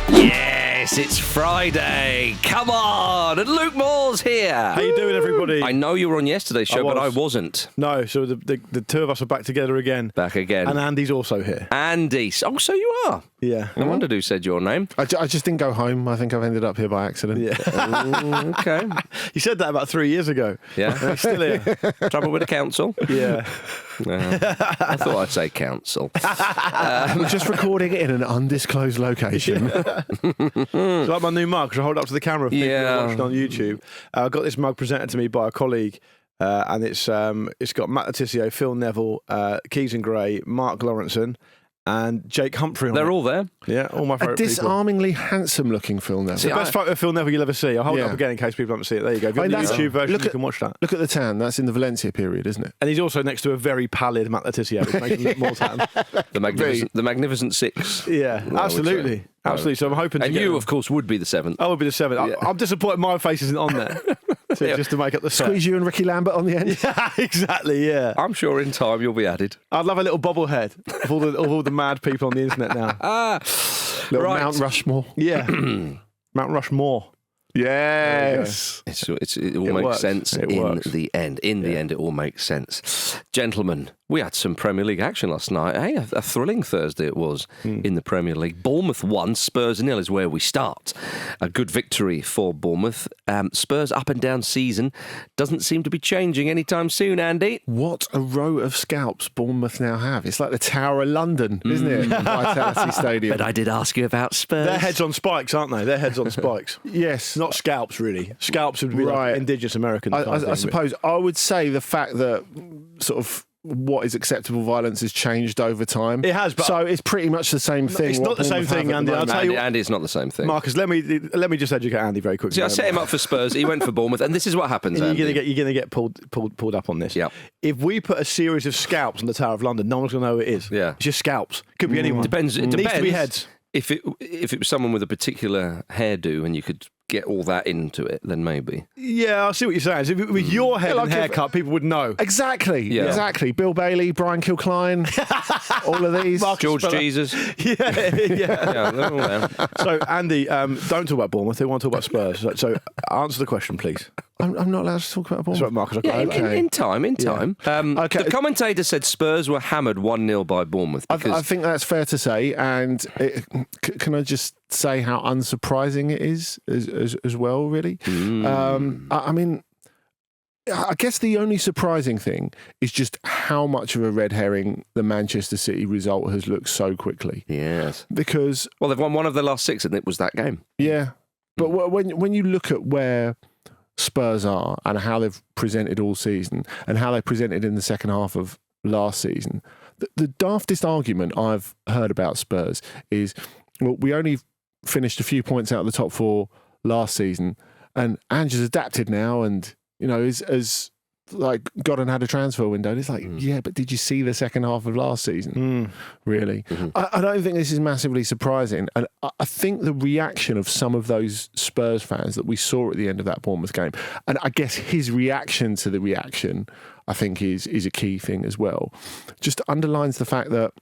Yes, it's Friday. Come on. And Luke Moore's here. How you doing, everybody? I know you were on yesterday's show, but I wasn't. No, so the two of us are back together again. Back again. And Andy's also here. Andy. Oh, so you are? Yeah. I wondered who said your name. I just didn't go home. I think I've ended up here by accident. Yeah. Okay. You said that about 3 years ago. Yeah. And he's still here. Trouble with the council? Yeah. I thought I'd say council. We're just recording it in an undisclosed location. It's like my new mug, because I hold it up to the camera for people watching on YouTube. I got this mug presented to me by a colleague, and it's got Matt Letizia, Phil Neville, Keys and Gray, Mark Lawrenson, and Jake Humphrey on They're it. all there. Yeah, all my A favourite people. disarmingly handsome-looking Phil Neville. It's the best photo of Phil Neville you'll ever see. I'll hold it up again in case people haven't seen it. There you go. If you have the YouTube version, you can watch that. Look at the tan. That's in the Valencia period, isn't it? And he's also next to a very pallid Matt Letizia, which makes him look more tan. The Magnificent Six. Yeah, absolutely. Absolutely. So I'm hoping to And get you, them. of course, would be the seventh. I would be the seventh. Yeah. I'm disappointed my face isn't on there. Just to make up the set. Squeeze you and Ricky Lambert on the end. Yeah, exactly, yeah. I'm sure in time you'll be added. I'd love a little bobblehead of all the mad people on the internet now. Little Right. Mount Rushmore. Yeah. Mount Rushmore. Yes. It all It makes works. sense It in works. the end. In the end, it all makes sense. Gentlemen, we had some Premier League action last night. Hey, a thrilling Thursday it was in the Premier League. Bournemouth 1, Spurs 0 is where we start. A good victory for Bournemouth. Spurs up and down season doesn't seem to be changing anytime soon, Andy. What a row of scalps Bournemouth now have. It's like the Tower of London, isn't it? Vitality Stadium. But I did ask you about Spurs. They're heads on spikes, aren't they? They're heads on spikes. Yes. Not scalps, really. Scalps would be Right. like indigenous American. kind of I thing, suppose I would say the fact that sort of what is acceptable violence has changed over time. It has, but so it's pretty much the same thing. it's what not the same Bournemouth have thing, at the Andy. I'll moment. tell you- Andy, it's not the same thing. Marcus, let me just educate Andy very quickly. See, I set him up for Spurs. He went for Bournemouth, and this is what happens, And Andy. you're gonna get pulled up on this. Yep. If we put a series of scalps on the Tower of London, no one's gonna know who it is. Yeah. It's just scalps. Could be anyone. Depends. It Needs depends. to be heads. If it was someone with a particular hairdo and you could get all that into it, then maybe. Yeah, I see what you're saying. So if it was your head like and if- haircut, people would know. Exactly. Yeah. Exactly. Bill Bailey, Brian Kilcline, all of these. George Jesus. Yeah. Yeah, they're all there. So Andy, don't talk about Bournemouth. They want to talk about Spurs. So answer the question, please. I'm not allowed to talk about That's Bournemouth. right, Marcus. Yeah, Okay. in time. Okay. The commentator said Spurs were hammered 1-0 by Bournemouth. I Because think that's fair to say, and can I just say how unsurprising it is as well, really? I mean, I guess the only surprising thing is just how much of a red herring the Manchester City result has looked so quickly. yes. Because, Well, they've won one of their last 6, and it was that game. yeah, but when you look at where Spurs are and how they've presented all season and how they presented in the second half of last season, the daftest argument I've heard about Spurs is, well, we only finished a few points out of the top 4 last season, and Ange has adapted now, and is like gone and had a transfer window. And it's like, yeah, but did you see the second half of last season? Really? I don't think this is massively surprising. And I think the reaction of some of those Spurs fans that we saw at the end of that Bournemouth game, and I guess his reaction to the reaction, I think is a key thing as well. Just underlines the fact that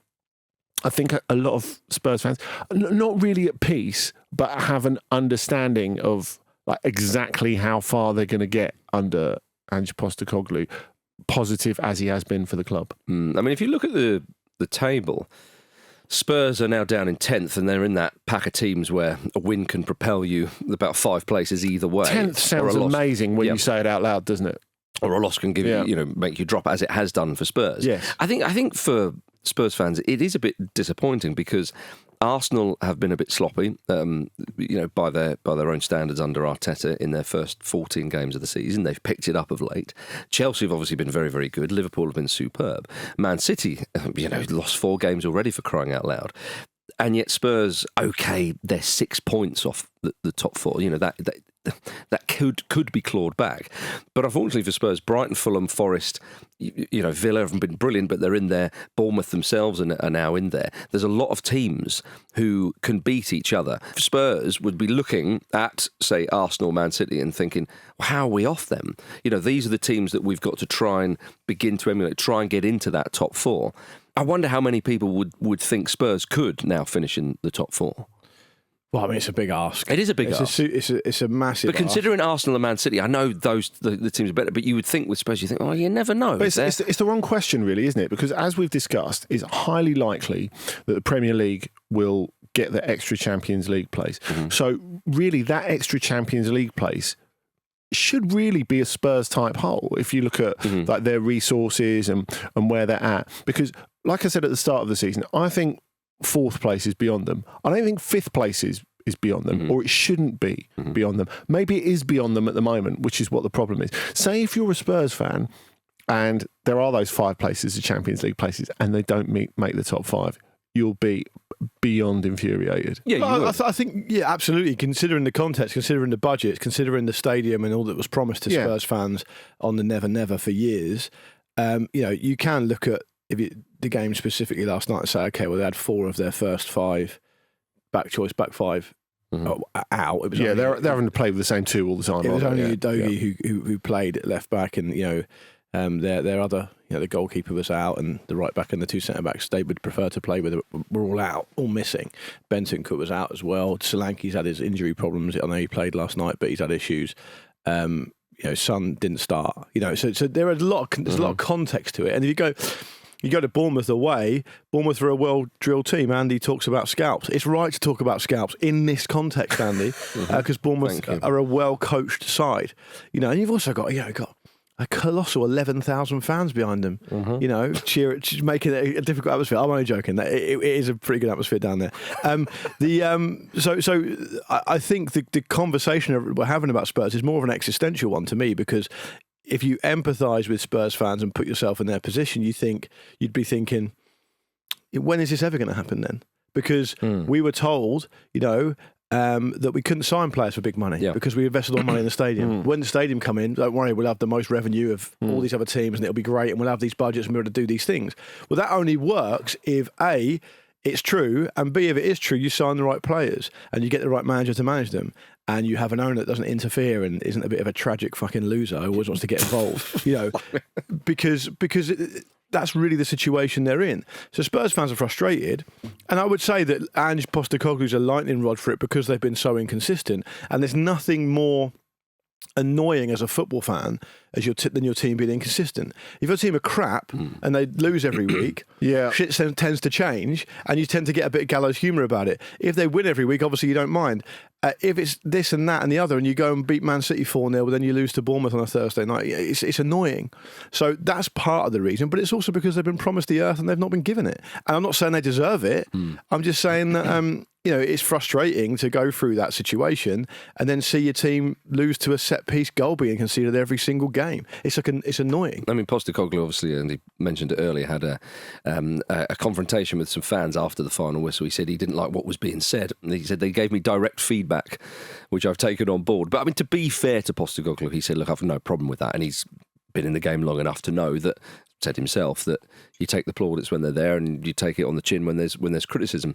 I think a lot of Spurs fans, not really at peace, but have an understanding of like exactly how far they're going to get under Ange Postecoglou, positive as he has been for the club. I mean, if you look at the table, Spurs are now down in 10th, and they're in that pack of teams where a win can propel you about 5 places either way. 10th sounds Or a loss- amazing when Yep. you say it out loud, doesn't it? Or a loss can give you, make you drop, as it has done for Spurs. Yes. I think for Spurs fans, it is a bit disappointing because Arsenal have been a bit sloppy, by their own standards under Arteta in their first 14 games of the season. They've picked it up of late. Chelsea have obviously been very, very good. Liverpool have been superb. Man City, lost 4 games already, for crying out loud. And yet Spurs, okay, they're 6 points off the top 4. That could be clawed back. But unfortunately for Spurs, Brighton, Fulham, Forest, Villa haven't been brilliant, but they're in there. Bournemouth themselves are now in there. There's a lot of teams who can beat each other. Spurs would be looking at, say, Arsenal, Man City and thinking, well, how are we off them? These are the teams that we've got to try and begin to emulate, try and get into that top 4. I wonder how many people would think Spurs could now finish in the top 4. Well, I mean, it's a big ask. It is a big ask. It's a massive. But considering Arsenal and Man City, I know the teams are better. But you would think with Spurs, you think, oh, you never know. But it's the wrong question, really, isn't it? Because as we've discussed, it's highly likely that the Premier League will get the extra Champions League place. Mm-hmm. So really, that extra Champions League place should really be a Spurs type hole if you look at like their resources and where they're at. Because, like I said at the start of the season, I think fourth place is beyond them. I don't think fifth place is beyond them, or it shouldn't be beyond them. Maybe it is beyond them at the moment, which is what the problem is. Say if you're a Spurs fan and there are those 5 places, the Champions League places, and they don't make the top 5, you'll be beyond infuriated. Yeah, I think, yeah, absolutely. Considering the context, considering the budget, considering the stadium and all that was promised to Spurs fans on the Never Never for years, you can look at the game specifically last night and say, okay, well, they had 4 of their first 5 back 5 out. It was they're having to play with the same 2 all the time. It was only Udogie who played at left back, and their other, the goalkeeper was out, and the right back and the 2 centre backs they would prefer to play with were all out, all missing. Bentancur was out as well. Solanke's had his injury problems. I know he played last night, but he's had issues. Son didn't start. So there are there's a lot of context to it, and if you go to Bournemouth away, Bournemouth are a well-drilled team. Andy talks about scalps. It's right to talk about scalps in this context, Andy, because Bournemouth are a well-coached side. And you've also got a colossal 11,000 fans behind them. Making it a difficult atmosphere. I'm only joking. It is a pretty good atmosphere down there. So I think the conversation we're having about Spurs is more of an existential one to me, because if you empathise with Spurs fans and put yourself in their position, you'd be thinking, when is this ever going to happen then? Because we were told, that we couldn't sign players for big money because we invested all money in the stadium. When the stadium come in, don't worry, we'll have the most revenue of all these other teams and it'll be great and we'll have these budgets and we'll be able to do these things. Well, that only works if A, it's true, and B, if it is true, you sign the right players and you get the right manager to manage them, and you have an owner that doesn't interfere and isn't a bit of a tragic fucking loser who always wants to get involved, because that's really the situation they're in. So Spurs fans are frustrated, and I would say that Ange Postecoglou's a lightning rod for it because they've been so inconsistent, and there's nothing more annoying as a football fan as than your team being inconsistent. If your team are crap and they lose every week, shit tends to change and you tend to get a bit of gallows humour about it. If they win every week, obviously you don't mind. If it's this and that and the other and you go and beat Man City 4-0, but then you lose to Bournemouth on a Thursday night, it's annoying. So that's part of the reason, but it's also because they've been promised the earth and they've not been given it. And I'm not saying they deserve it. I'm just saying that it's frustrating to go through that situation and then see your team lose to a set-piece goal being conceded every single game. It's annoying. I mean, Postecoglou, obviously, and he mentioned it earlier, had a confrontation with some fans after the final whistle. He said he didn't like what was being said. He said they gave me direct feedback, which I've taken on board. But I mean, to be fair to Postecoglou, he said, look, I've no problem with that. And he's been in the game long enough to know that, said himself, that you take the plaudits when they're there and you take it on the chin when there's criticism.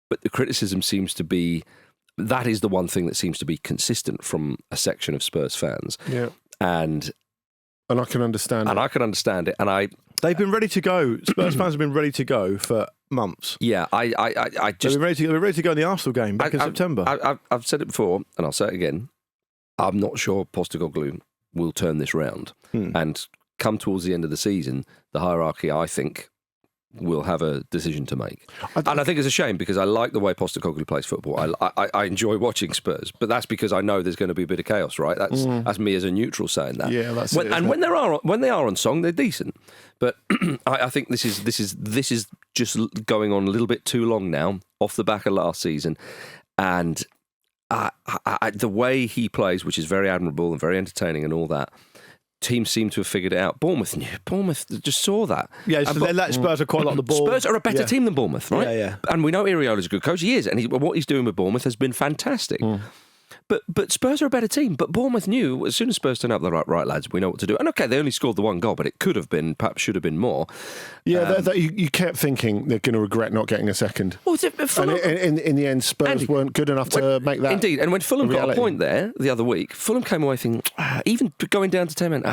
But the criticism seems to be, that is the one thing that seems to be consistent from a section of Spurs fans. Yeah. And I can understand it. And I can understand it. And they've been ready to go. Spurs fans have been ready to go for months. Yeah, they've been ready to go in the Arsenal game back in September. I've said it before, and I'll say it again. I'm not sure Postecoglou will turn this round. And come towards the end of the season, the hierarchy, I think, will have a decision to make. And I think it's a shame because I like the way Postecoglou plays football. I enjoy watching Spurs, but that's because I know there's going to be a bit of chaos, right? That's me as a neutral saying that. Yeah, that's it. And when they are on song, they're decent. But I think this is just going on a little bit too long now, off the back of last season, and the way he plays, which is very admirable and very entertaining and all that. Teams seem to have figured it out. Bournemouth just saw that. Yeah, so they let Spurs have quite a lot of the ball. Spurs are a better team than Bournemouth, right? Yeah. And we know Iriola's a good coach. He is, and what he's doing with Bournemouth has been fantastic. But Spurs are a better team. But Bournemouth knew as soon as Spurs turned up, the right lads, we know what to do. And okay, they only scored the 1 goal, but it could have been, perhaps should have been more. Yeah, you kept thinking they're going to regret not getting a second. Well, and in the end, Spurs weren't good enough to make that. Indeed, and when Fulham got a point there the other week, Fulham came away thinking, even going down to 10 men,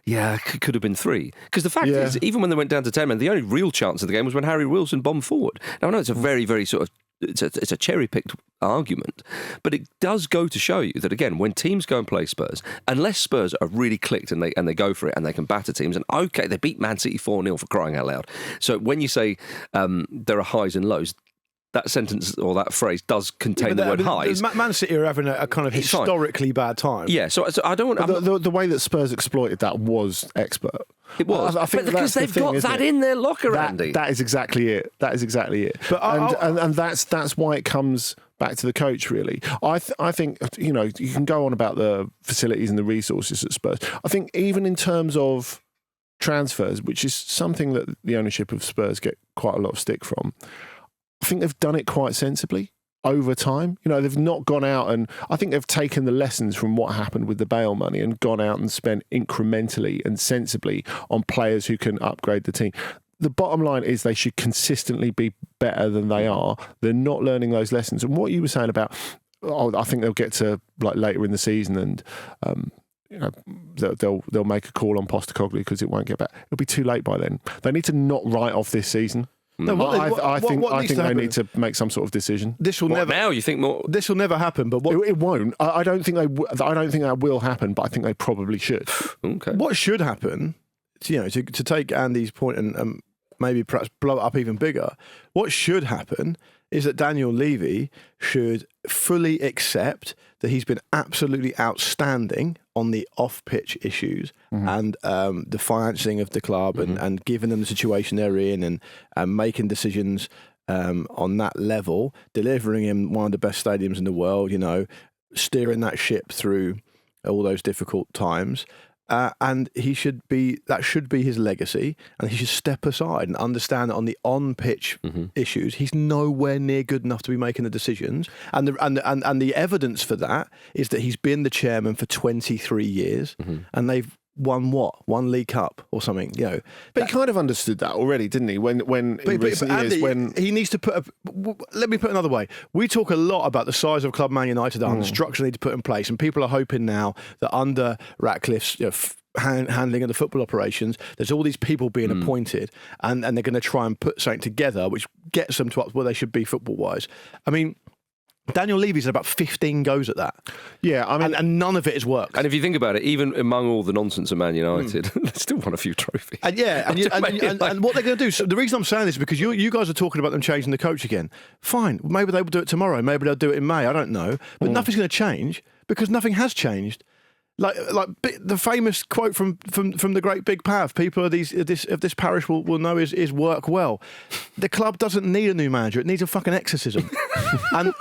yeah, could have been 3. Because the fact is, even when they went down to 10 men, the only real chance of the game was when Harry Wilson bombed forward. Now, I know it's a very, very sort of it's a cherry-picked argument, but it does go to show you that, again, when teams go and play Spurs, unless Spurs are really clicked and they go for it and they can batter teams, and okay, they beat Man City 4-0 for crying out loud. So when you say there are highs and lows, that sentence or that phrase does contain the word highs. Man City are having a kind of historically bad time. Yeah, so I don't want... The way that Spurs exploited that was expert. It was. I think because they've got that in their locker, Andy. That is exactly it. But and that's why it comes back to the coach, really. I think, you can go on about the facilities and the resources at Spurs. I think even in terms of transfers, which is something that the ownership of Spurs get quite a lot of stick from, I think they've done it quite sensibly over time. They've not gone out and I think they've taken the lessons from what happened with the Bale money and gone out and spent incrementally and sensibly on players who can upgrade the team. The bottom line is they should consistently be better than they are. They're not learning those lessons. And what you were saying about, I think they'll get to like later in the season and they'll make a call on Postecoglou because it won't get back. It'll be too late by then. They need to not write off this season. No, I think they need to make some sort of decision. This will never. Now you think more? This will never happen. But it won't. I don't think I don't think that will happen. But I think they probably should. Okay. What should happen? To take Andy's point and maybe perhaps blow it up even bigger. What should happen is that Daniel Levy should fully accept that he's been absolutely outstanding on the off-pitch issues and the financing of the club and giving them the situation they're in and making decisions on that level, delivering him one of the best stadiums in the world, steering that ship through all those difficult times. And that should be his legacy, and he should step aside and understand that on the on-pitch issues, he's nowhere near good enough to be making the decisions. And the evidence for that is that he's been the chairman for 23 years, and they've won one League Cup or something, But he kind of understood that already, didn't he? When he needs to put. Let me put it another way. We talk a lot about the size of club Man United and the structure they need to put in place, and people are hoping now that under Ratcliffe's handling of the football operations, there's all these people being appointed, and they're going to try and put something together which gets them to where they should be football wise. I mean, Daniel Levy's had about 15 goes at that. Yeah, I mean, and none of it has worked. And if you think about it, even among all the nonsense of Man United, they still won a few trophies. And and what they're going to do. So the reason I'm saying this is because you guys are talking about them changing the coach again. Fine, maybe they will do it tomorrow. Maybe they'll do it in May. I don't know, but nothing's going to change because nothing has changed. Like the famous quote from the great Big Pav, people of this parish will know is work well. The club doesn't need a new manager; it needs a fucking exorcism, and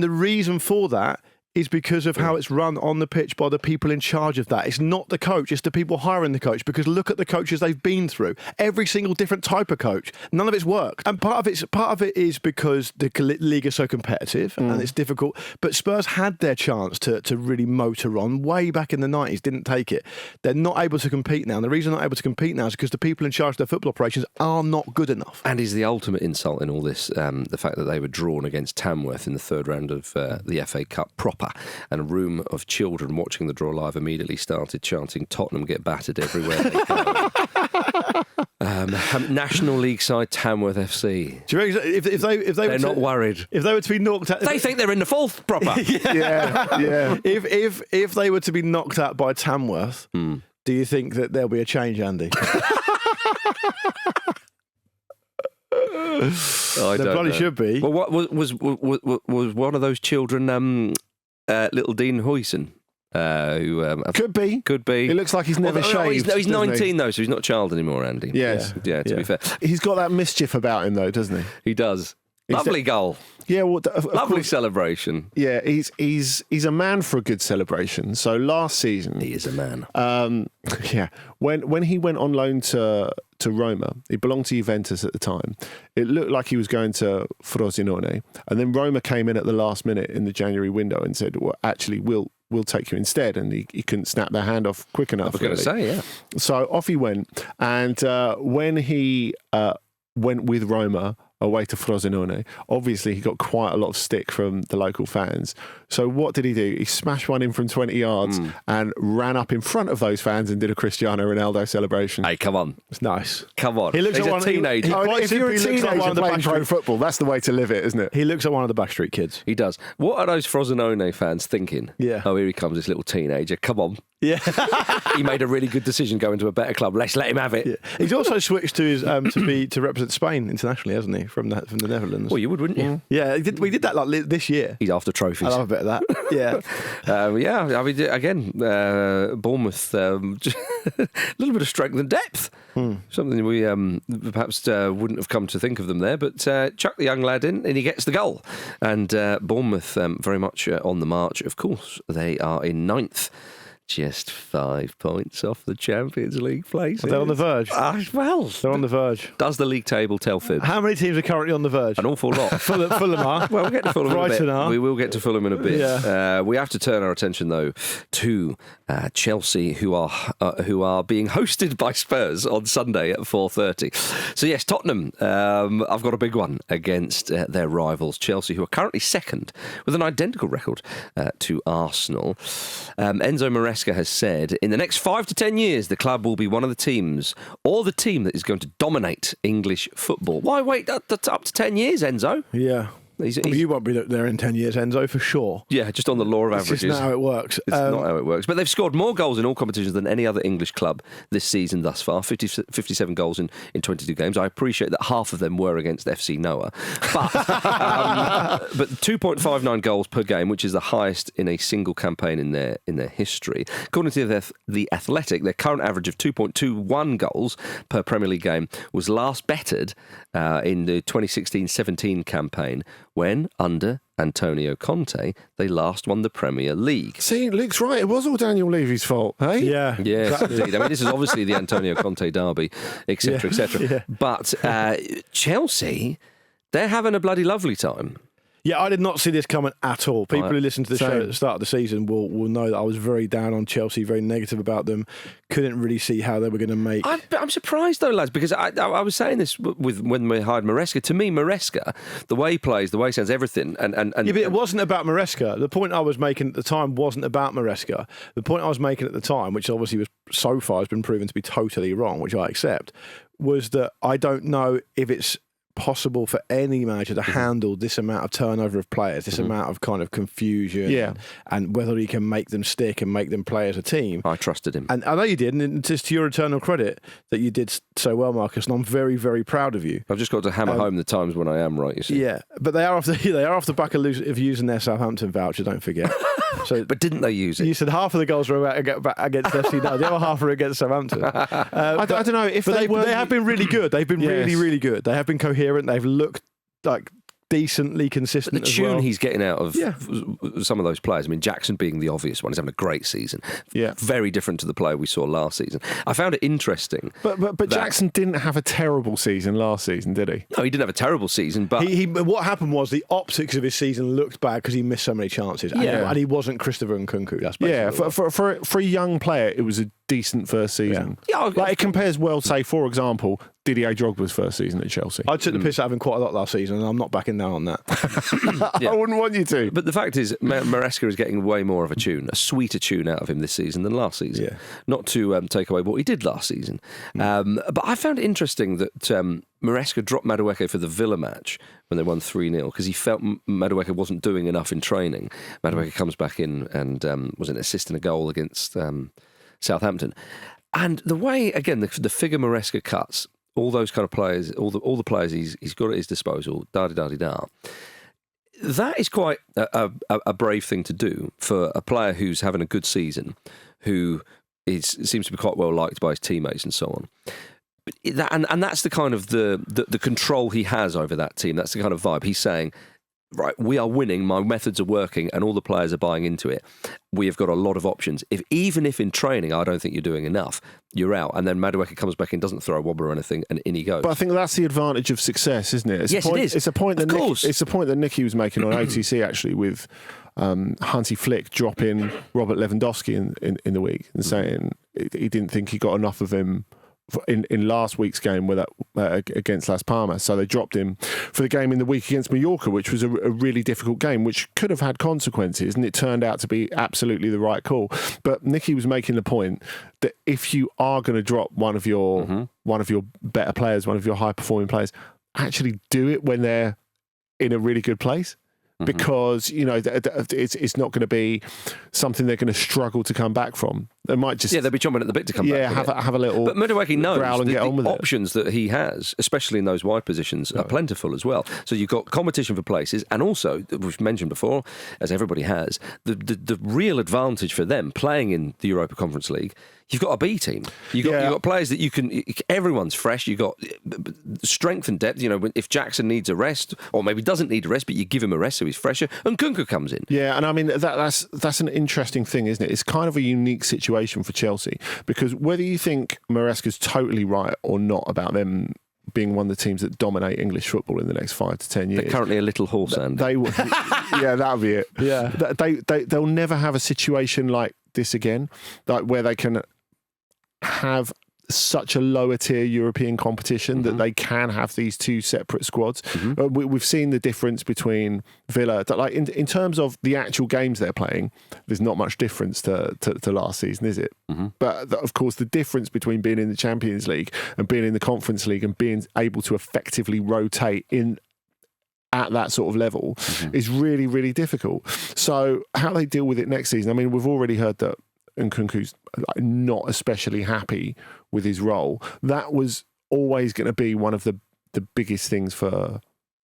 the reason for that is because of how it's run on the pitch by the people in charge of that. It's not the coach, it's the people hiring the coach, because look at the coaches they've been through. Every single different type of coach. None of it's worked. And part of it is because the league is so competitive and it's difficult. But Spurs had their chance to really motor on way back in the 90s, didn't take it. They're not able to compete now. And the reason they're not able to compete now is because the people in charge of their football operations are not good enough. And is the ultimate insult in all this the fact that they were drawn against Tamworth in the third round of the FA Cup proper, and a room of children watching the draw live immediately started chanting "Tottenham get battered everywhere they go." National League side Tamworth FC. Do you reckon if they they're not worried? If they were to be knocked out, they think they're in the fourth proper. Yeah. If they were to be knocked out by Tamworth, do you think that there'll be a change, Andy? There probably should be. Well, what was one of those children? Little Dean Huyson, who could be. It looks like he's never shaved. He's 19 though, so he's not a child anymore, Andy. Yes, yeah. To be fair, he's got that mischief about him though, doesn't he? He does. Lovely goal. Yeah, well, lovely celebration. Yeah, he's a man for a good celebration. So last season, he is a man. Yeah, when he went on loan to Roma, he belonged to Juventus at the time. It looked like he was going to Frosinone, and then Roma came in at the last minute in the January window and said, "Well, actually, we'll take you instead." And he couldn't snap their hand off quick enough. I was going to say, yeah. So off he went, and when he went with Roma away to Frosinone. Obviously, he got quite a lot of stick from the local fans. So what did he do? He smashed one in from 20 yards and ran up in front of those fans and did a Cristiano Ronaldo celebration. Hey, come on. It's nice. Come on. He looks He's like a one teenager. If you're a teenager playing pro football, that's the way to live it, isn't it? He looks like one of the Backstreet Kids. He does. What are those Frosinone fans thinking? Yeah. Oh, here he comes, this little teenager. Come on. Yeah. He made a really good decision going to a better club. Let's let him have it. Yeah. He's also switched to his to represent Spain internationally, hasn't he? From the Netherlands. Well, you would, wouldn't you? Yeah, we did that like this year. He's after trophies. I love a bit of that. Yeah. Yeah, I mean, again, Bournemouth, a little bit of strength and depth. Something we perhaps wouldn't have come to think of them there, but chuck the young lad in and he gets the goal. And Bournemouth very much on the march. Of course, they are in 9th. Just 5 points off the Champions League place. They're on the verge. Well, They're on the verge. Does the league table tell fibs? How many teams are currently on the verge? An awful lot. Fulham are. Well, we'll get to Fulham Brighton in a bit. are. We will get to Fulham in a bit. Yeah. We have to turn our attention, though, to Chelsea, who are being hosted by Spurs on Sunday at 4:30. So, yes, Tottenham, I've got a big one against their rivals, Chelsea, who are currently second with an identical record to Arsenal. Enzo Maresca has said, in the next 5 to 10 years, the club will be one of the teams, or the team that is going to dominate English football. Why wait up to 10 years, Enzo? Yeah. Well, you won't be there in 10 years, Enzo, for sure. Yeah, just on the law of averages. It's just not how it works. It's not how it works. But they've scored more goals in all competitions than any other English club this season thus far. 57 goals in 22 games. I appreciate that half of them were against FC Noah. But 2.59 goals per game, which is the highest in a single campaign in their history. According to the Athletic, their current average of 2.21 goals per Premier League game was last bettered in the 2016-17 campaign, when, under Antonio Conte, they last won the Premier League. See, Luke's right. It was all Daniel Levy's fault, hey? Yeah. Yes, indeed. I mean, this is obviously the Antonio Conte derby, etc., etc. Yeah. But Chelsea, they're having a bloody lovely time. Yeah, I did not see this coming at all. People who listened to the show at the start of the season will know that I was very down on Chelsea, very negative about them. Couldn't really see how they were going to make. I'm surprised though, lads, because I was saying this when we hired Maresca. To me, Maresca, the way he plays, the way he sounds, everything, and yeah, but it wasn't about Maresca. The point I was making at the time wasn't about Maresca. The point I was making at the time, which obviously was so far has been proven to be totally wrong, which I accept, was that I don't know if it's possible for any manager to handle this amount of turnover of players, this amount of kind of confusion, and whether he can make them stick and make them play as a team. I trusted him. And I know you did, and it's just to your eternal credit that you did so well, Marcus, and I'm very, very proud of you. I've just got to hammer home the times when I am right, you see. Yeah, but they are off the back of using their Southampton voucher, don't forget. So, but didn't they use it? You said half of the goals were against FC. No, the other half were against Southampton. I don't know if they have been really good. They've been really, really good. They have been coherent. They've looked like decently consistent. But the tune he's getting out of some of those players. I mean, Jackson being the obvious one. He's having a great season. Yeah, very different to the player we saw last season. I found it interesting. But Jackson didn't have a terrible season last season, did he? No, he didn't have a terrible season. But what happened was the optics of his season looked bad because he missed so many chances. And he wasn't Christopher Nkunku. That's for a young player, it was a decent first season. Yeah, like it compares well. Say, for example, Didier Drogba's first season at Chelsea. I took the piss out of him quite a lot last season, and I'm not backing down on that. I wouldn't want you to. But the fact is, Maresca is getting way more of a tune, a sweeter tune out of him this season than last season. Yeah. Not to take away what he did last season. But I found it interesting that Maresca dropped Madueke for the Villa match when they won 3-0 because he felt Madueke wasn't doing enough in training. Madueke comes back in and was an assist in a goal against Southampton. And the way, again, the figure Maresca cuts, all those kind of players, all the players he's got at his disposal, da-di-da-di-da. That is quite a brave thing to do for a player who's having a good season, who seems to be quite well liked by his teammates and so on. And that's the kind of the control he has over that team. That's the kind of vibe. He's saying, right, we are winning, my methods are working, and all the players are buying into it. We have got a lot of options. Even if in training I don't think you're doing enough, you're out. And then Madueke comes back and doesn't throw a wobbler or anything, and in he goes. But I think that's the advantage of success, isn't it? Yes, it is. It's a point that Nicky was making on OTC actually with Hansi Flick dropping Robert Lewandowski in the week and saying he didn't think he got enough of him in last week's game with against Las Palmas. So they dropped him for the game in the week against Mallorca, which was a really difficult game, which could have had consequences, and it turned out to be absolutely the right call. But Nicky was making the point that if you are going to drop one of your better players, one of your high performing players, actually do it when they're in a really good place. Because it's not going to be something they're going to struggle to come back from. They might just they'll be chomping at the bit to come back. Yeah, have a little. But Madueke knows and the get on with options that he has, especially in those wide positions, are plentiful as well. So you've got competition for places, and also we've mentioned before, as everybody has, the real advantage for them playing in the Europa Conference League. You've got a B team. You've got players that you can. Everyone's fresh. You've got strength and depth. If Jackson needs a rest, or maybe doesn't need a rest, but you give him a rest so he's fresher, and Kunku comes in. Yeah, and I mean that's an interesting thing, isn't it? It's kind of a unique situation for Chelsea, because whether you think Maresca's totally right or not about them being one of the teams that dominate English football in the next 5 to 10 years. They're currently a little horse, Andy. Yeah, that'll be it. Yeah, they'll never have a situation like this again, like where they can have such a lower tier European competition that they can have these two separate squads. We've seen the difference between Villa. Like in terms of the actual games they're playing, there's not much difference to last season, is it? But of course, the difference between being in the Champions League and being in the Conference League and being able to effectively rotate in at that sort of level is really, really difficult. So how they deal with it next season, I mean, we've already heard that Nkunku's not especially happy with his role. That was always going to be one of the biggest things for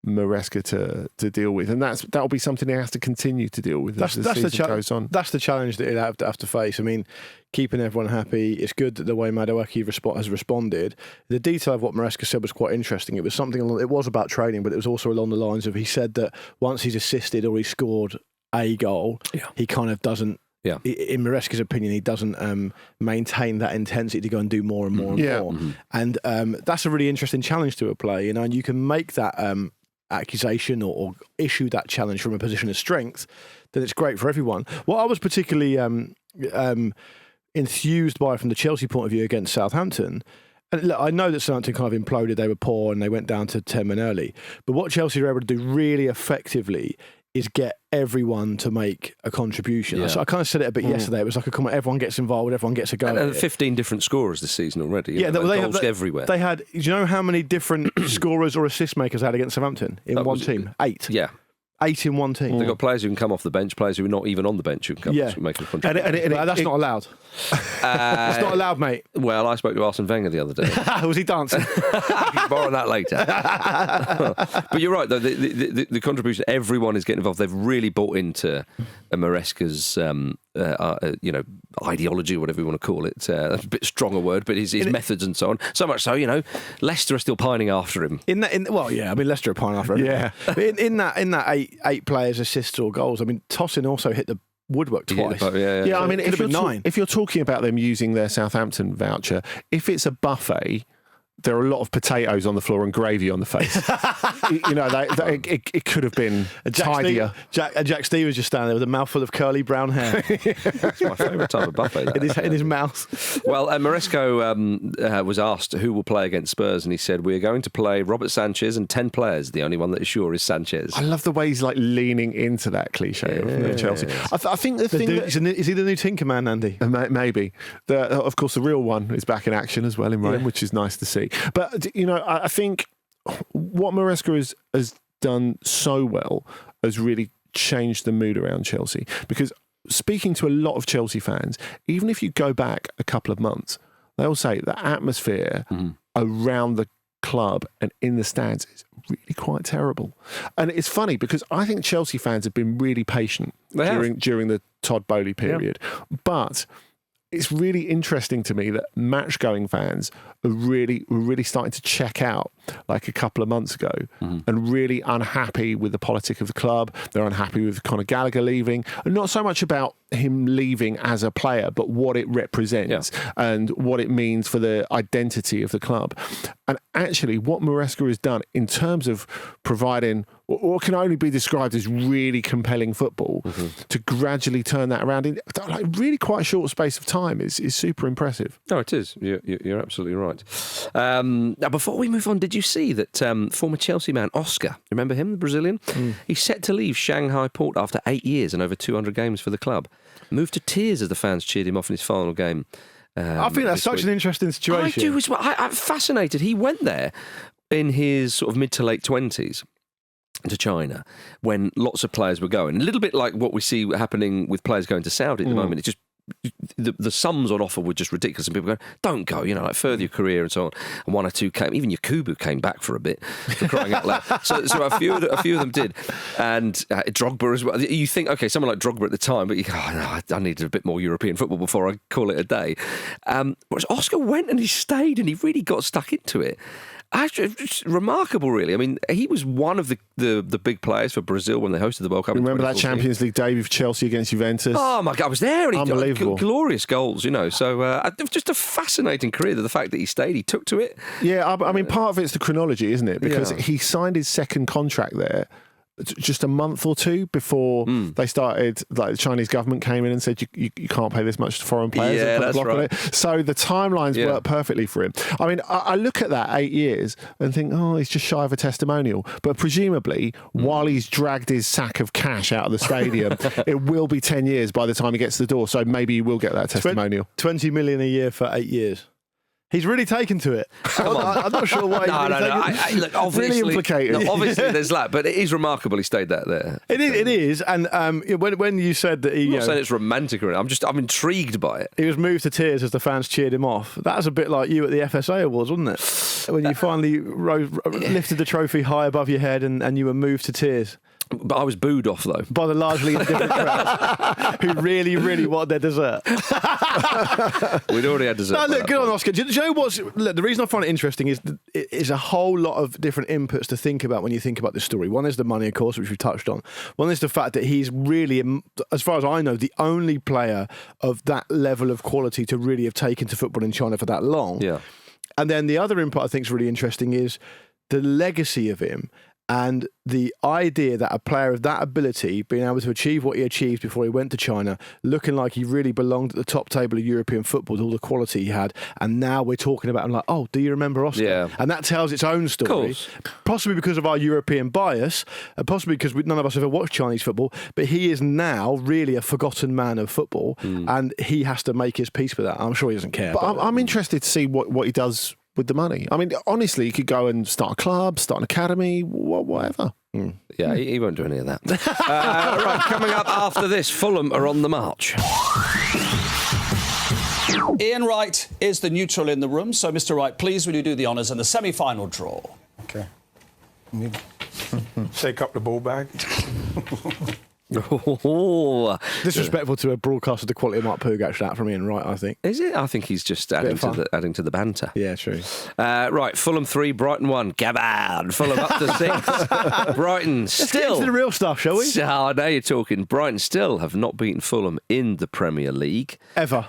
Maresca to deal with, and that'll be something he has to continue to deal with as the season goes on. That's the challenge that he'll have to face. I mean, keeping everyone happy. It's good that the way Madueke has responded. The detail of what Maresca said was quite interesting. It was it was about training, but it was also along the lines of, he said that once he's assisted or he scored a goal, he kind of doesn't. Yeah. In Maresca's opinion, he doesn't maintain that intensity to go and do more and more and more. And that's a really interesting challenge to a player, and you can make that accusation or issue that challenge from a position of strength, then it's great for everyone. What I was particularly enthused by from the Chelsea point of view against Southampton, and look, I know that Southampton kind of imploded, they were poor and they went down to 10 men early, but what Chelsea were able to do really effectively is get everyone to make a contribution. Yeah. So I kind of said it a bit yesterday. It was like everyone gets involved, everyone gets a go. And 15 different scorers this season already. Yeah, they goals everywhere. They had. Do you know how many different scorers or assist makers they had against Southampton in one team? 8. Yeah. 8 in one team. They've got players who can come off the bench, players who are not even on the bench who can come and make a contribution. And that's not allowed. It's not allowed, mate. Well, I spoke to Arsene Wenger the other day. Was he dancing? More on that later. But you're right, though. The contribution, everyone is getting involved. They've really bought into Maresca's ideology, whatever you want to call it. That's a bit strong a word, but his methods and so on. So much so, Leicester are still pining after him. Leicester are pining after him. Yeah. In that eight players, assists or goals, I mean, Tosin also hit the woodwork twice. Yeah, I mean, if you're talking about them using their Southampton voucher, if it's a buffet, there are a lot of potatoes on the floor and gravy on the face. It could have been tidier. Jack Stevens just standing there with a mouthful of curly brown hair. That's my favourite type of buffet. In his mouth. Well, Maresca was asked who will play against Spurs, and he said, "We are going to play Robert Sanchez and 10 players. The only one that is sure is Sanchez." I love the way he's like leaning into that cliche of Chelsea. I think the thing is he the new Tinkerman, Andy? Maybe. Of course, the real one is back in action as well in Rome, which is nice to see. But, I think what Maresca has done so well has really changed the mood around Chelsea. Because speaking to a lot of Chelsea fans, even if you go back a couple of months, they'll say the atmosphere around the club and in the stands is really quite terrible. And it's funny because I think Chelsea fans have been really patient during the Todd Boehly period. Yeah. But it's really interesting to me that match-going fans are really starting to check out like a couple of months ago and really unhappy with the politic of the club. They're unhappy with Conor Gallagher leaving, and not so much about him leaving as a player, but what it represents and what it means for the identity of the club. And actually, what Maresca has done in terms of providing what can only be described as really compelling football to gradually turn that around in like really quite a short space of time is super impressive. No, it is. You're absolutely right. Now, before we move on, did you see that former Chelsea man Oscar, remember him, the Brazilian? He's set to leave Shanghai Port after 8 years and over 200 games for the club. Moved to tears as the fans cheered him off in his final game. I think that's such an interesting situation. I do as well. I'm fascinated. He went there in his sort of mid to late 20s. To China, when lots of players were going. A little bit like what we see happening with players going to Saudi at the moment. It's just the sums on offer were just ridiculous, and people go, "Don't go," like further your career and so on. And one or two came. Even Yakubu came back for a bit, for crying out loud. So a few of them did, and Drogba as well. You think, okay, someone like Drogba at the time, but I needed a bit more European football before I call it a day. Whereas Oscar went and he stayed, and he really got stuck into it. Actually, it's remarkable, really. I mean, he was one of the big players for Brazil when they hosted the World Cup. Remember that Champions League debut of Chelsea against Juventus? Oh my God, I was there, and unbelievable, glorious goals. So just a fascinating career. The fact that he stayed, he took to it. Yeah, I mean, part of it's the chronology, isn't it? Because he signed his second contract there just a month or two before they started, like the Chinese government came in and said you can't pay this much to foreign players. Yeah, and put that's a block right. on it. So the timelines work perfectly for him. I mean, I look at that 8 years and think, oh, he's just shy of a testimonial. But presumably, while he's dragged his sack of cash out of the stadium, it will be 10 years by the time he gets to the door. So maybe you will get that testimonial. 20 million a year for 8 years. He's really taken to it. I'm not sure why. No. Look, obviously, really implicated. No, obviously, there's that, but it is remarkable he stayed there. It is, and when you said that I'm not saying it's romantic or anything. I'm intrigued by it. He was moved to tears as the fans cheered him off. That was a bit like you at the FSA Awards, wasn't it? When you finally lifted the trophy high above your head and you were moved to tears. But I was booed off, though. By the largely indifferent crowd who really, really wanted their dessert. We'd already had dessert. No, look, good on Oscar. Do you know what's... Look, the reason I find it interesting is a whole lot of different inputs to think about when you think about this story. One is the money, of course, which we've touched on. One is the fact that he's really, as far as I know, the only player of that level of quality to really have taken to football in China for that long. Yeah. And then the other input I think is really interesting is the legacy of him. And the idea that a player of that ability, being able to achieve what he achieved before he went to China, looking like he really belonged at the top table of European football, all the quality he had, and now we're talking about him like, oh, do you remember Oscar? Yeah. And that tells its own story, possibly because of our European bias, possibly because none of us ever watched Chinese football, but he is now really a forgotten man of football, and he has to make his peace with that. I'm sure he doesn't care. But I'm interested to see what he does with the money. I mean, honestly, he could go and start a club, start an academy, whatever. Yeah, he won't do any of that. Right, coming up after this, Fulham are on the march. Ian Wright is the neutral in the room. So, Mr. Wright, please, will you do the honours in the semi-final draw? Okay. Shake up the ball bag. Disrespectful to a broadcast of the quality of Mark Poog, actually, that from Ian Wright, I think. Is it? I think he's just adding to the banter. Yeah, true. Right, Fulham 3, Brighton 1. Gabard. Fulham up to 6. Brighton still... Let's get into the real stuff, shall we? Oh, now you're talking. Brighton still have not beaten Fulham in the Premier League. Ever.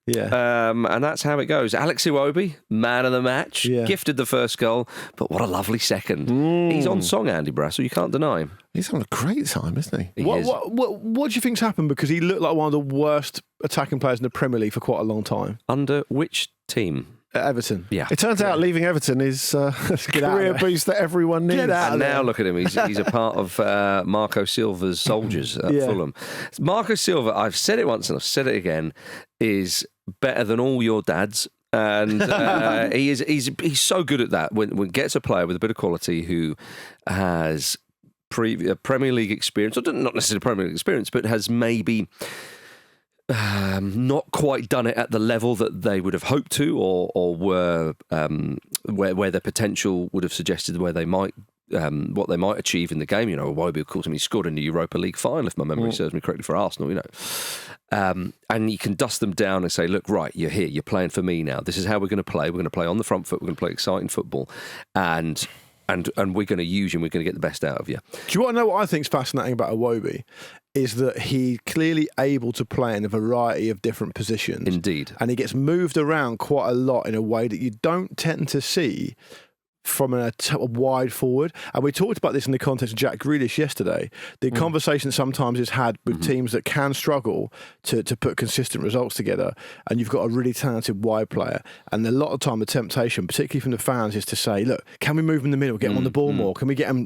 Yeah. And that's how it goes. Alex Iwobi, man of the match, gifted the first goal, but what a lovely second. He's on song, Andy Brassell, you can't deny him. He's having a great time, isn't he? What do you think's happened? Because he looked like one of the worst attacking players in the Premier League for quite a long time. Under which team? Everton. Yeah. It turns out leaving Everton is a career boost that everyone needs. And now look at him. He's a part of Marco Silva's soldiers at Fulham. Marco Silva, I've said it once and I've said it again, is better than all your dads. And he's so good at that. When gets a player with a bit of quality who has Premier League experience, or not necessarily Premier League experience, but has maybe... not quite done it at the level that they would have hoped to, or were where their potential would have suggested where they might what they might achieve in the game. You know, Iwobi, of course, he scored in the Europa League final, if my memory serves me correctly, for Arsenal. You know, and you can dust them down and say, look, right, you're here, you're playing for me now. This is how we're going to play. We're going to play on the front foot. We're going to play exciting football, and we're going to use you and we're going to get the best out of you. Do you want to know what I think is fascinating about Iwobi? Is that he's clearly able to play in a variety of different positions. Indeed. And he gets moved around quite a lot in a way that you don't tend to see from a wide forward. And we talked about this in the context of Jack Grealish yesterday. The conversation sometimes is had with teams that can struggle to put consistent results together, and you've got a really talented wide player. And a lot of time the temptation, particularly from the fans, is to say, look, can we move him in the middle, get him on the ball more? Can we get him...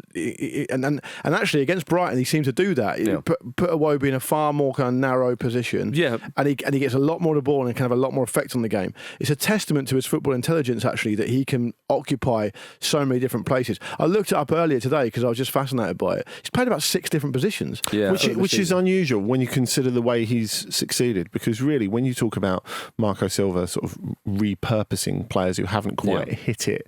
And actually, against Brighton, he seemed to do that. Yeah. Put Iwobi in a far more kind of narrow position. Yeah. And he gets a lot more to the ball and can have a lot more effect on the game. It's a testament to his football intelligence, actually, that he can occupy so many different places. I looked it up earlier today because I was just fascinated by it. He's played about 6 different positions. Yeah. Which is unusual when you consider the way he's succeeded, because really when you talk about Marco Silva sort of repurposing players who haven't quite hit it,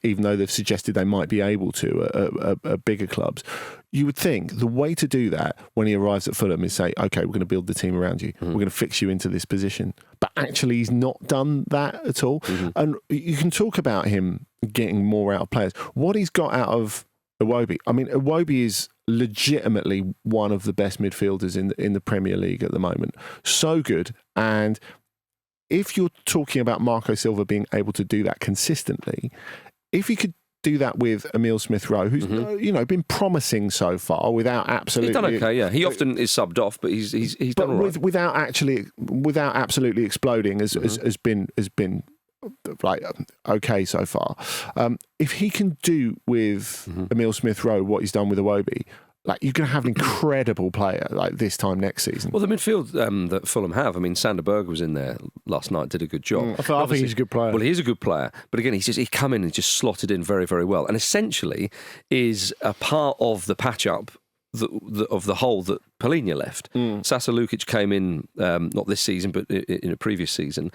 even though they've suggested they might be able to at bigger clubs, you would think the way to do that when he arrives at Fulham is say, okay, we're going to build the team around you. We're going to fix you into this position. But actually he's not done that at all. And you can talk about him getting more out of players. What he's got out of Iwobi, I mean, Iwobi is legitimately one of the best midfielders in the Premier League at the moment. So good. And if you're talking about Marco Silva being able to do that consistently, if he could do that with Emile Smith-Rowe, who's been promising so far without absolutely... He's done okay, yeah. He often is subbed off, but he's done all right. Without absolutely exploding has been like okay so far. If he can do with Emile Smith-Rowe what he's done with Iwobi, like, you're going to have an incredible player like this time next season. Well, the midfield that Fulham have, I mean, Sander Berge was in there last night, did a good job. I think he's a good player. Well, he is a good player, but again, he come in and just slotted in very, very well, and essentially is a part of the patch up of the hole that Palhinha left. Sasa Lukic came in, not this season, but in a previous season,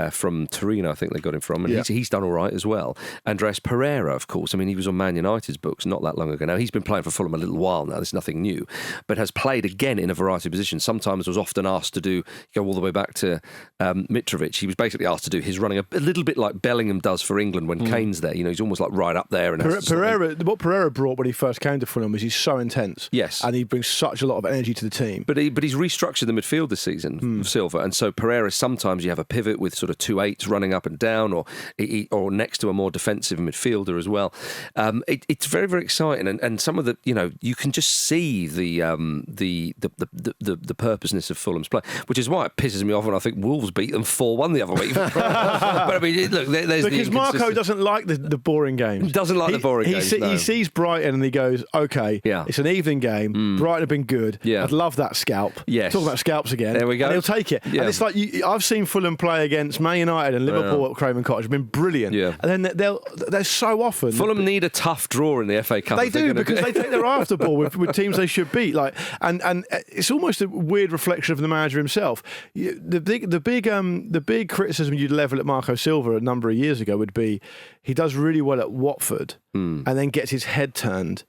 from Torino, I think they got him from, and he's done all right as well. Andreas Pereira, of course, I mean, he was on Man United's books not that long ago. Now, he's been playing for Fulham a little while now, there's nothing new, but has played again in a variety of positions. Sometimes was often asked to go all the way back to Mitrovic. He was basically asked to do his running a little bit like Bellingham does for England when Kane's there. You know, he's almost like right up there. And what Pereira brought when he first came to Fulham was he's so intense. Yes. And he brings such a lot of energy to the team. But he's restructured the midfield this season, Silva, and so Pereira, sometimes you have a pivot with sort of 2 8s running up and down, or next to a more defensive midfielder as well. It's very, very exciting, and some of the, you can just see the purposeness of Fulham's play, which is why it pisses me off when I think Wolves beat them 4-1 the other week. But I mean, look, there's because Marco doesn't like the boring games. Doesn't like the boring games. He sees Brighton and he goes, okay, it's an evening game. Brighton have been good. Yeah. I'd love that scalp. Yes. Talking about scalps again. There we go. And he'll take it. Yeah. And it's like, I've seen Fulham play against Man United and Liverpool at Craven Cottage. Have been brilliant. Yeah. And then they're so often... Fulham need a tough draw in the FA Cup. They do, because they take their eye off the ball with teams they should beat. And it's almost a weird reflection of the manager himself. The big criticism you'd level at Marco Silva a number of years ago would be he does really well at Watford and then gets his head turned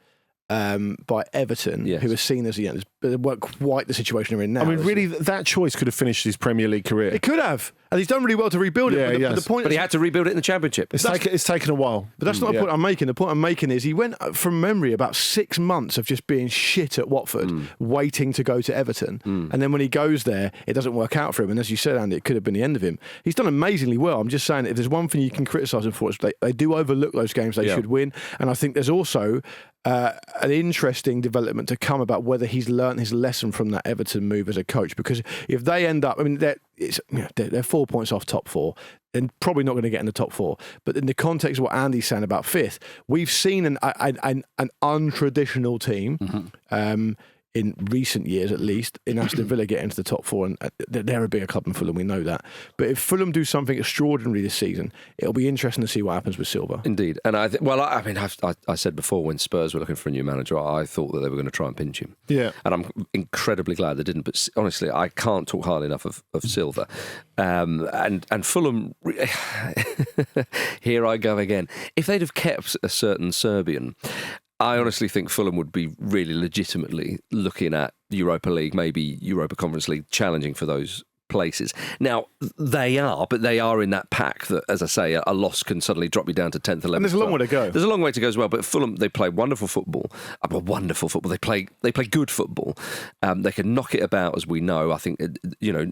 by Everton, who are seen as weren't quite the situation they're in now. I mean, really, that choice could have finished his Premier League career. It could have, and he's done really well to rebuild it. But he had to rebuild it in the Championship. It's taken a while. But that's not the point I'm making. The point I'm making is he went from memory about 6 months of just being shit at Watford, waiting to go to Everton, and then when he goes there, it doesn't work out for him. And as you said, Andy, it could have been the end of him. He's done amazingly well. I'm just saying, if there's one thing you can criticise him for, it's they do overlook those games they should win. And I think there's also an interesting development to come about whether he's learnt his lesson from that Everton move as a coach. Because if they end up, I mean, they're 4 points off top 4 and probably not going to get in the top 4. But in the context of what Andy's saying about 5th, we've seen an untraditional team in recent years, at least, in Aston Villa get into the top 4, and they're a bigger club than Fulham, we know that. But if Fulham do something extraordinary this season, it'll be interesting to see what happens with Silva. Indeed. And I said before, when Spurs were looking for a new manager, I thought that they were going to try and pinch him. Yeah. And I'm incredibly glad they didn't. But honestly, I can't talk highly enough of Silva. And Fulham, here I go again. If they'd have kept a certain Serbian, I honestly think Fulham would be really legitimately looking at Europa League, maybe Europa Conference League, challenging for those places. Now, they are in that pack that, as I say, a loss can suddenly drop you down to 10th, 11th. And there's a long way to go. There's a long way to go as well, but Fulham, they play wonderful football. Wonderful football. They play good football. They can knock it about, as we know. I think,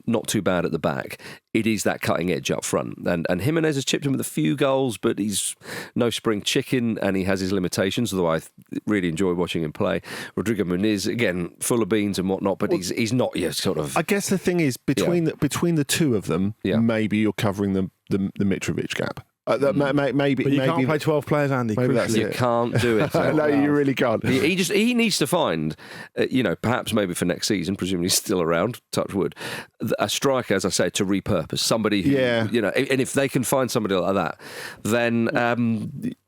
not too bad at the back. It is that cutting edge up front. And Jimenez has chipped him with a few goals, but he's no spring chicken and he has his limitations, although I really enjoy watching him play. Rodrigo Muniz, again, full of beans and whatnot, but he's not your sort of... I guess the thing is, between the two of them, maybe you're covering the Mitrovic gap. Maybe, but you can't play 12 players, Andy. Maybe that's you can't do it. No, you really can't. He needs to find, perhaps maybe for next season, presumably he's still around, touch wood, a striker, as I say, to repurpose somebody who, and if they can find somebody like that, then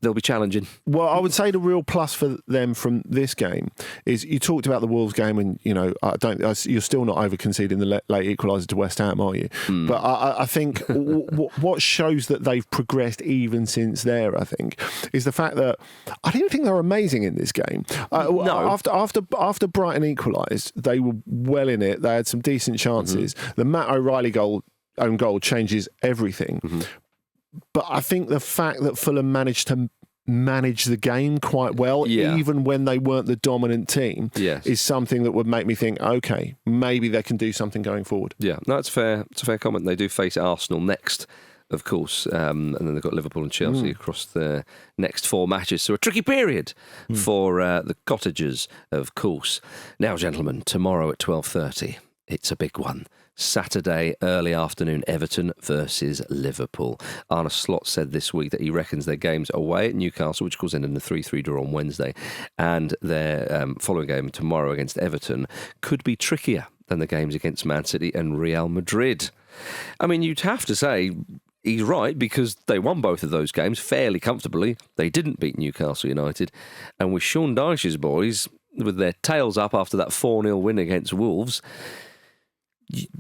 they'll be challenging. Well, I would say the real plus for them from this game is you talked about the Wolves game, and you're still not over conceding the late equaliser to West Ham, are you? But I think what shows that they've progressed even since there, I think, is the fact that I didn't think they were amazing in this game. No. After Brighton equalised, they were well in it. They had some decent chances. The Matt O'Reilly own goal changes everything. But I think the fact that Fulham managed to manage the game quite well, even when they weren't the dominant team, is something that would make me think, okay, maybe they can do something going forward. Yeah, no, it's fair. It's a fair comment. They do face Arsenal next, of course, and then they've got Liverpool and Chelsea across the next 4 matches. So a tricky period for the Cottagers, of course. Now, gentlemen, tomorrow at 12:30, it's a big one. Saturday, early afternoon, Everton versus Liverpool. Arne Slot said this week that he reckons their games away at Newcastle, which of course ended in a 3-3 draw on Wednesday, and their following game tomorrow against Everton could be trickier than the games against Man City and Real Madrid. I mean, you'd have to say he's right, because they won both of those games fairly comfortably. They didn't beat Newcastle United. And with Sean Dyche's boys, with their tails up after that 4-0 win against Wolves,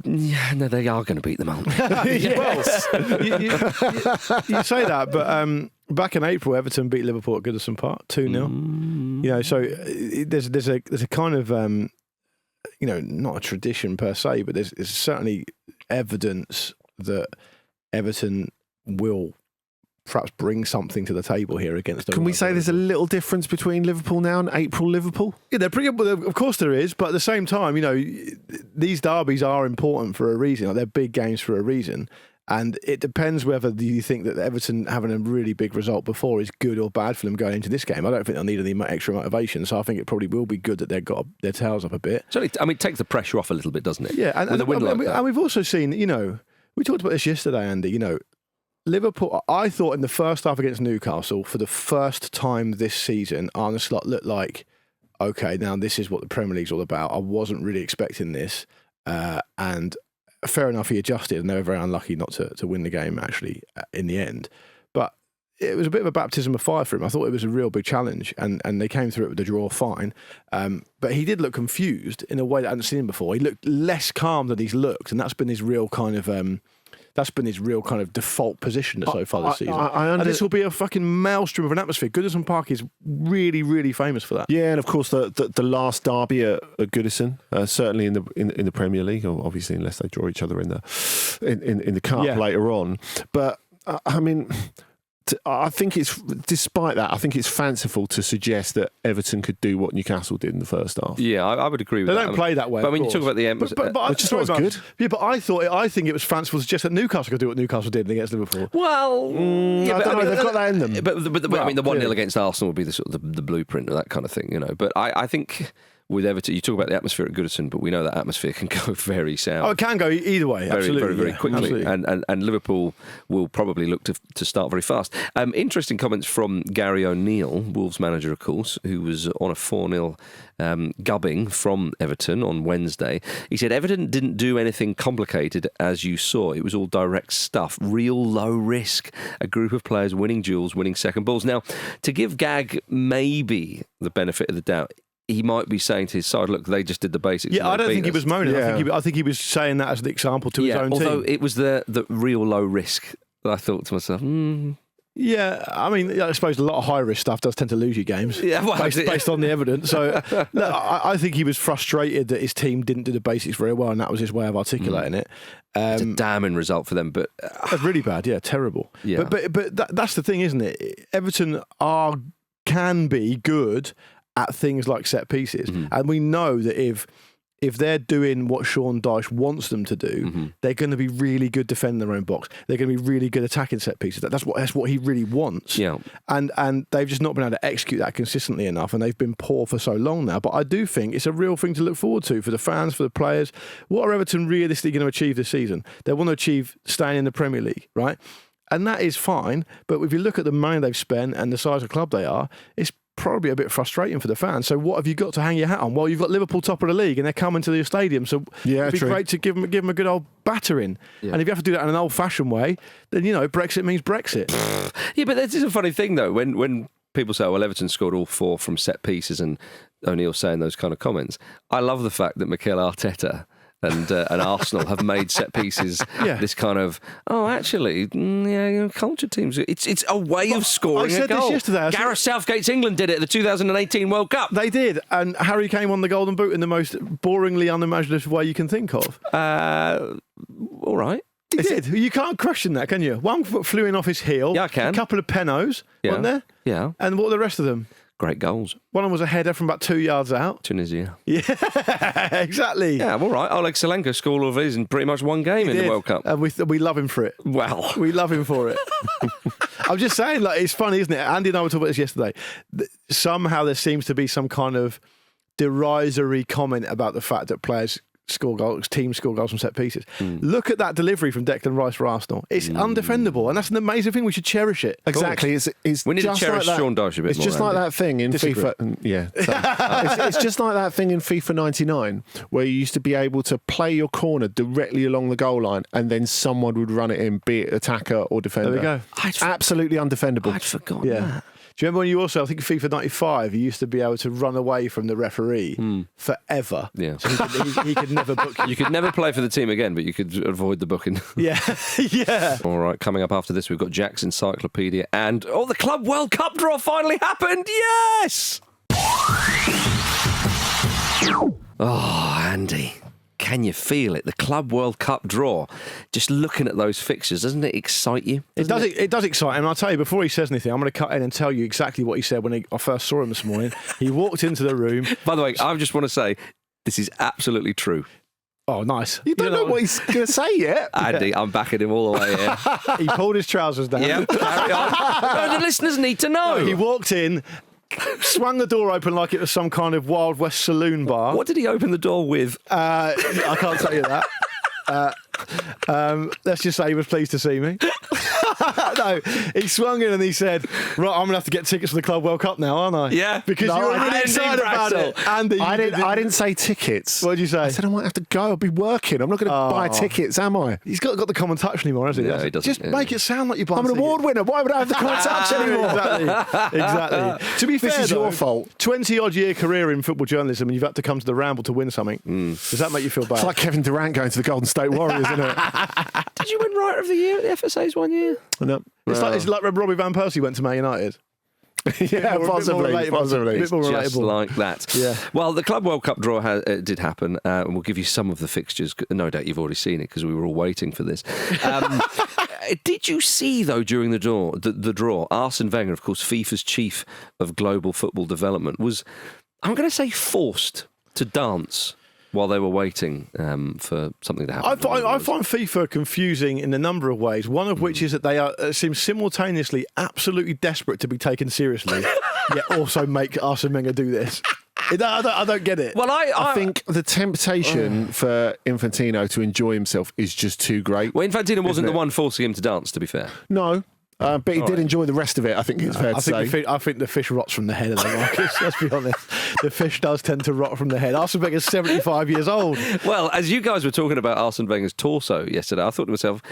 no, they are going to beat them, aren't they? Yes. You say that, but back in April, Everton beat Liverpool at Goodison Park 2-0. So there's a kind of not a tradition per se, but there's certainly evidence that Everton will perhaps bring something to the table here against them. Can we say there's a little difference between Liverpool now and April Liverpool? Yeah, they're pretty good. Of course there is, but at the same time, these derbies are important for a reason. They're big games for a reason. And it depends whether you think that Everton having a really big result before is good or bad for them going into this game. I don't think they'll need any extra motivation, so I think it probably will be good that they've got their tails up a bit. So, it takes the pressure off a little bit, doesn't it? Yeah, and we've also seen, we talked about this yesterday, Andy, Liverpool, I thought in the first half against Newcastle, for the first time this season, Arne Slot looked like, okay, now this is what the Premier League's all about. I wasn't really expecting this. And fair enough, he adjusted, and they were very unlucky not to win the game, actually, in the end. But it was a bit of a baptism of fire for him. I thought it was a real big challenge, and they came through it with the draw fine. But he did look confused in a way that I hadn't seen him before. He looked less calm than he's looked, and that's been his real kind of default position so far this season. And this will be a fucking maelstrom of an atmosphere. Goodison Park is really, really famous for that. Yeah, and of course the last derby at Goodison, certainly in the Premier League, or obviously unless they draw each other in the cup later on. But I mean, I think despite that, I think it's fanciful to suggest that Everton could do what Newcastle did in the first half. Yeah, I would agree with that. They don't play that way. But when you talk about the Emirates, but just was good. Yeah, but I think it was fanciful to suggest that Newcastle could do what Newcastle did against Liverpool. Well, I don't know. They've got that in them. But I mean, the 1-0 against Arsenal would be the sort of the blueprint of that kind of thing, But I think with Everton, you talk about the atmosphere at Goodison, but we know that atmosphere can go very south. Oh, it can go either way, absolutely. Very, very quickly. And Liverpool will probably look to start very fast. Interesting comments from Gary O'Neill, Wolves manager, of course, who was on a 4-0 gubbing from Everton on Wednesday. He said, Everton didn't do anything complicated, as you saw. It was all direct stuff, real low risk. A group of players winning duels, winning second balls. Now, to give Gag maybe the benefit of the doubt, he might be saying to his side, look, they just did the basics. Yeah, I don't think he was moaning. Yeah. I think he was saying that as an example to his own team. Although it was the real low risk that I thought to myself, Yeah, I mean, I suppose a lot of high-risk stuff does tend to lose you games based on the evidence. So look, I think he was frustrated that his team didn't do the basics very well, and that was his way of articulating it. It's a damning result for them, but That's really bad, yeah, terrible. Yeah. But that's the thing, isn't it? Everton can be good at things like set pieces, and we know that if they're doing what Sean Dyche wants them to do, they're going to be really good defending their own box. They're going to be really good attacking set pieces. That's what he really wants. Yeah. And they've just not been able to execute that consistently enough, and they've been poor for so long now. But I do think it's a real thing to look forward to for the fans, for the players. What are Everton realistically going to achieve this season? They want to achieve staying in the Premier League, right? And that is fine. But if you look at the money they've spent and the size of club they are, it's probably a bit frustrating for the fans. So what have you got to hang your hat on? Well, you've got Liverpool top of the league and they're coming to the stadium, so it'd be great to give them a good old battering. Yeah. And if you have to do that in an old-fashioned way, then, Brexit means Brexit. Yeah, but this is a funny thing, though. When people say, well, Everton scored all 4 from set pieces and O'Neill's saying those kind of comments, I love the fact that Mikel Arteta and Arsenal have made set pieces this kind of culture teams. It's a way of scoring a goal. This yesterday. Gareth Southgate's England did it at the 2018 World Cup. They did, and Harry Kane won the Golden Boot in the most boringly unimaginative way you can think of. All right. He did. You can't question that, can you? 1 foot flew in off his heel. Yeah, I can. A couple of penos, weren't there? Yeah. And what were the rest of them? Great goals. One of them was a header from about 2 yards out. Tunisia. Yeah, exactly. Yeah, all right. Oleg Solanka scored all of his in pretty much one game in the World Cup. And we love him for it. Well. We love him for it. I'm just saying, it's funny, isn't it? Andy and I were talking about this yesterday. Somehow there seems to be some kind of derisory comment about the fact that players teams score goals from set pieces. Look at that delivery from Declan Rice for Arsenal. It's undefendable, and that's an amazing thing. We should cherish it. Exactly. It's we need just to cherish like Sean Dyche a bit It's more. just like Andy. that thing in FIFA. Yeah. It's just like that thing in FIFA 99 where you used to be able to play your corner directly along the goal line and then someone would run it in, be it attacker or defender. There we go. Absolutely undefendable. I'd forgotten that. Do you remember when you also, I think FIFA 95, you used to be able to run away from the referee forever. Yeah. So he could never book you. You could never play for the team again, but you could avoid the booking. Yeah. Yeah. All right, coming up after this, we've got Jack's Encyclopedia and, the Club World Cup draw finally happened. Yes! Oh, Andy. Can you feel it? The Club World Cup draw. Just looking at those fixtures, doesn't it excite you? It does excite him. And I'll tell you, before he says anything, I'm going to cut in and tell you exactly what he said when I first saw him this morning. He walked into the room. By the way, I just want to say, this is absolutely true. Oh, nice. You don't know what he's going to say yet. Andy, I'm backing him all the way here. He pulled his trousers down. Yeah, carry on. No, the listeners need to know. He walked in, swung the door open like it was some kind of Wild West saloon bar. What did he open the door with? I can't tell you that. Let's just say he was pleased to see me. No, he swung in and he said, right, I'm going to have to get tickets for the Club World Cup now, aren't I? Yeah. Because you're really excited about it. Andy, I didn't say tickets. What did you say? I said I might have to go. I'll be working. I'm not going to buy tickets, am I? He's got the common touch anymore, hasn't he? Yeah, he doesn't. Just make it sound like you're buying I'm an award winner. Why would I have the common touch anymore? Exactly. To be fair, This is your fault. 20-odd year career in football journalism and you've had to come to the Ramble to win something. Does that make you feel bad? It's like Kevin Durant going to the Golden State Warriors, isn't it? Did you win Writer of the Year at the FSA's one year? No. It's like when Robbie Van Persie went to Man United. Yeah, possibly. A bit more Just relatable. like that. Yeah. Well, the Club World Cup draw did happen, and we'll give you some of the fixtures. No doubt you've already seen it because we were all waiting for this. Did you see, though, during the draw, Arsene Wenger, of course, FIFA's chief of global football development, was, I'm going to say, forced to dance while they were waiting for something to happen. I find FIFA confusing in a number of ways, one of which is that they seem simultaneously absolutely desperate to be taken seriously, yet also make Arsene Wenger do this. I don't get it. Well, I think the temptation for Infantino to enjoy himself is just too great. Well, Infantino wasn't the one forcing him to dance, to be fair. No. But he did enjoy the rest of it, I think it's fair to say. I think the fish rots from the head of the Marcus, let's be honest. The fish does tend to rot from the head. Arsene Wenger's 75 years old. Well, as you guys were talking about Arsene Wenger's torso yesterday, I thought to myself,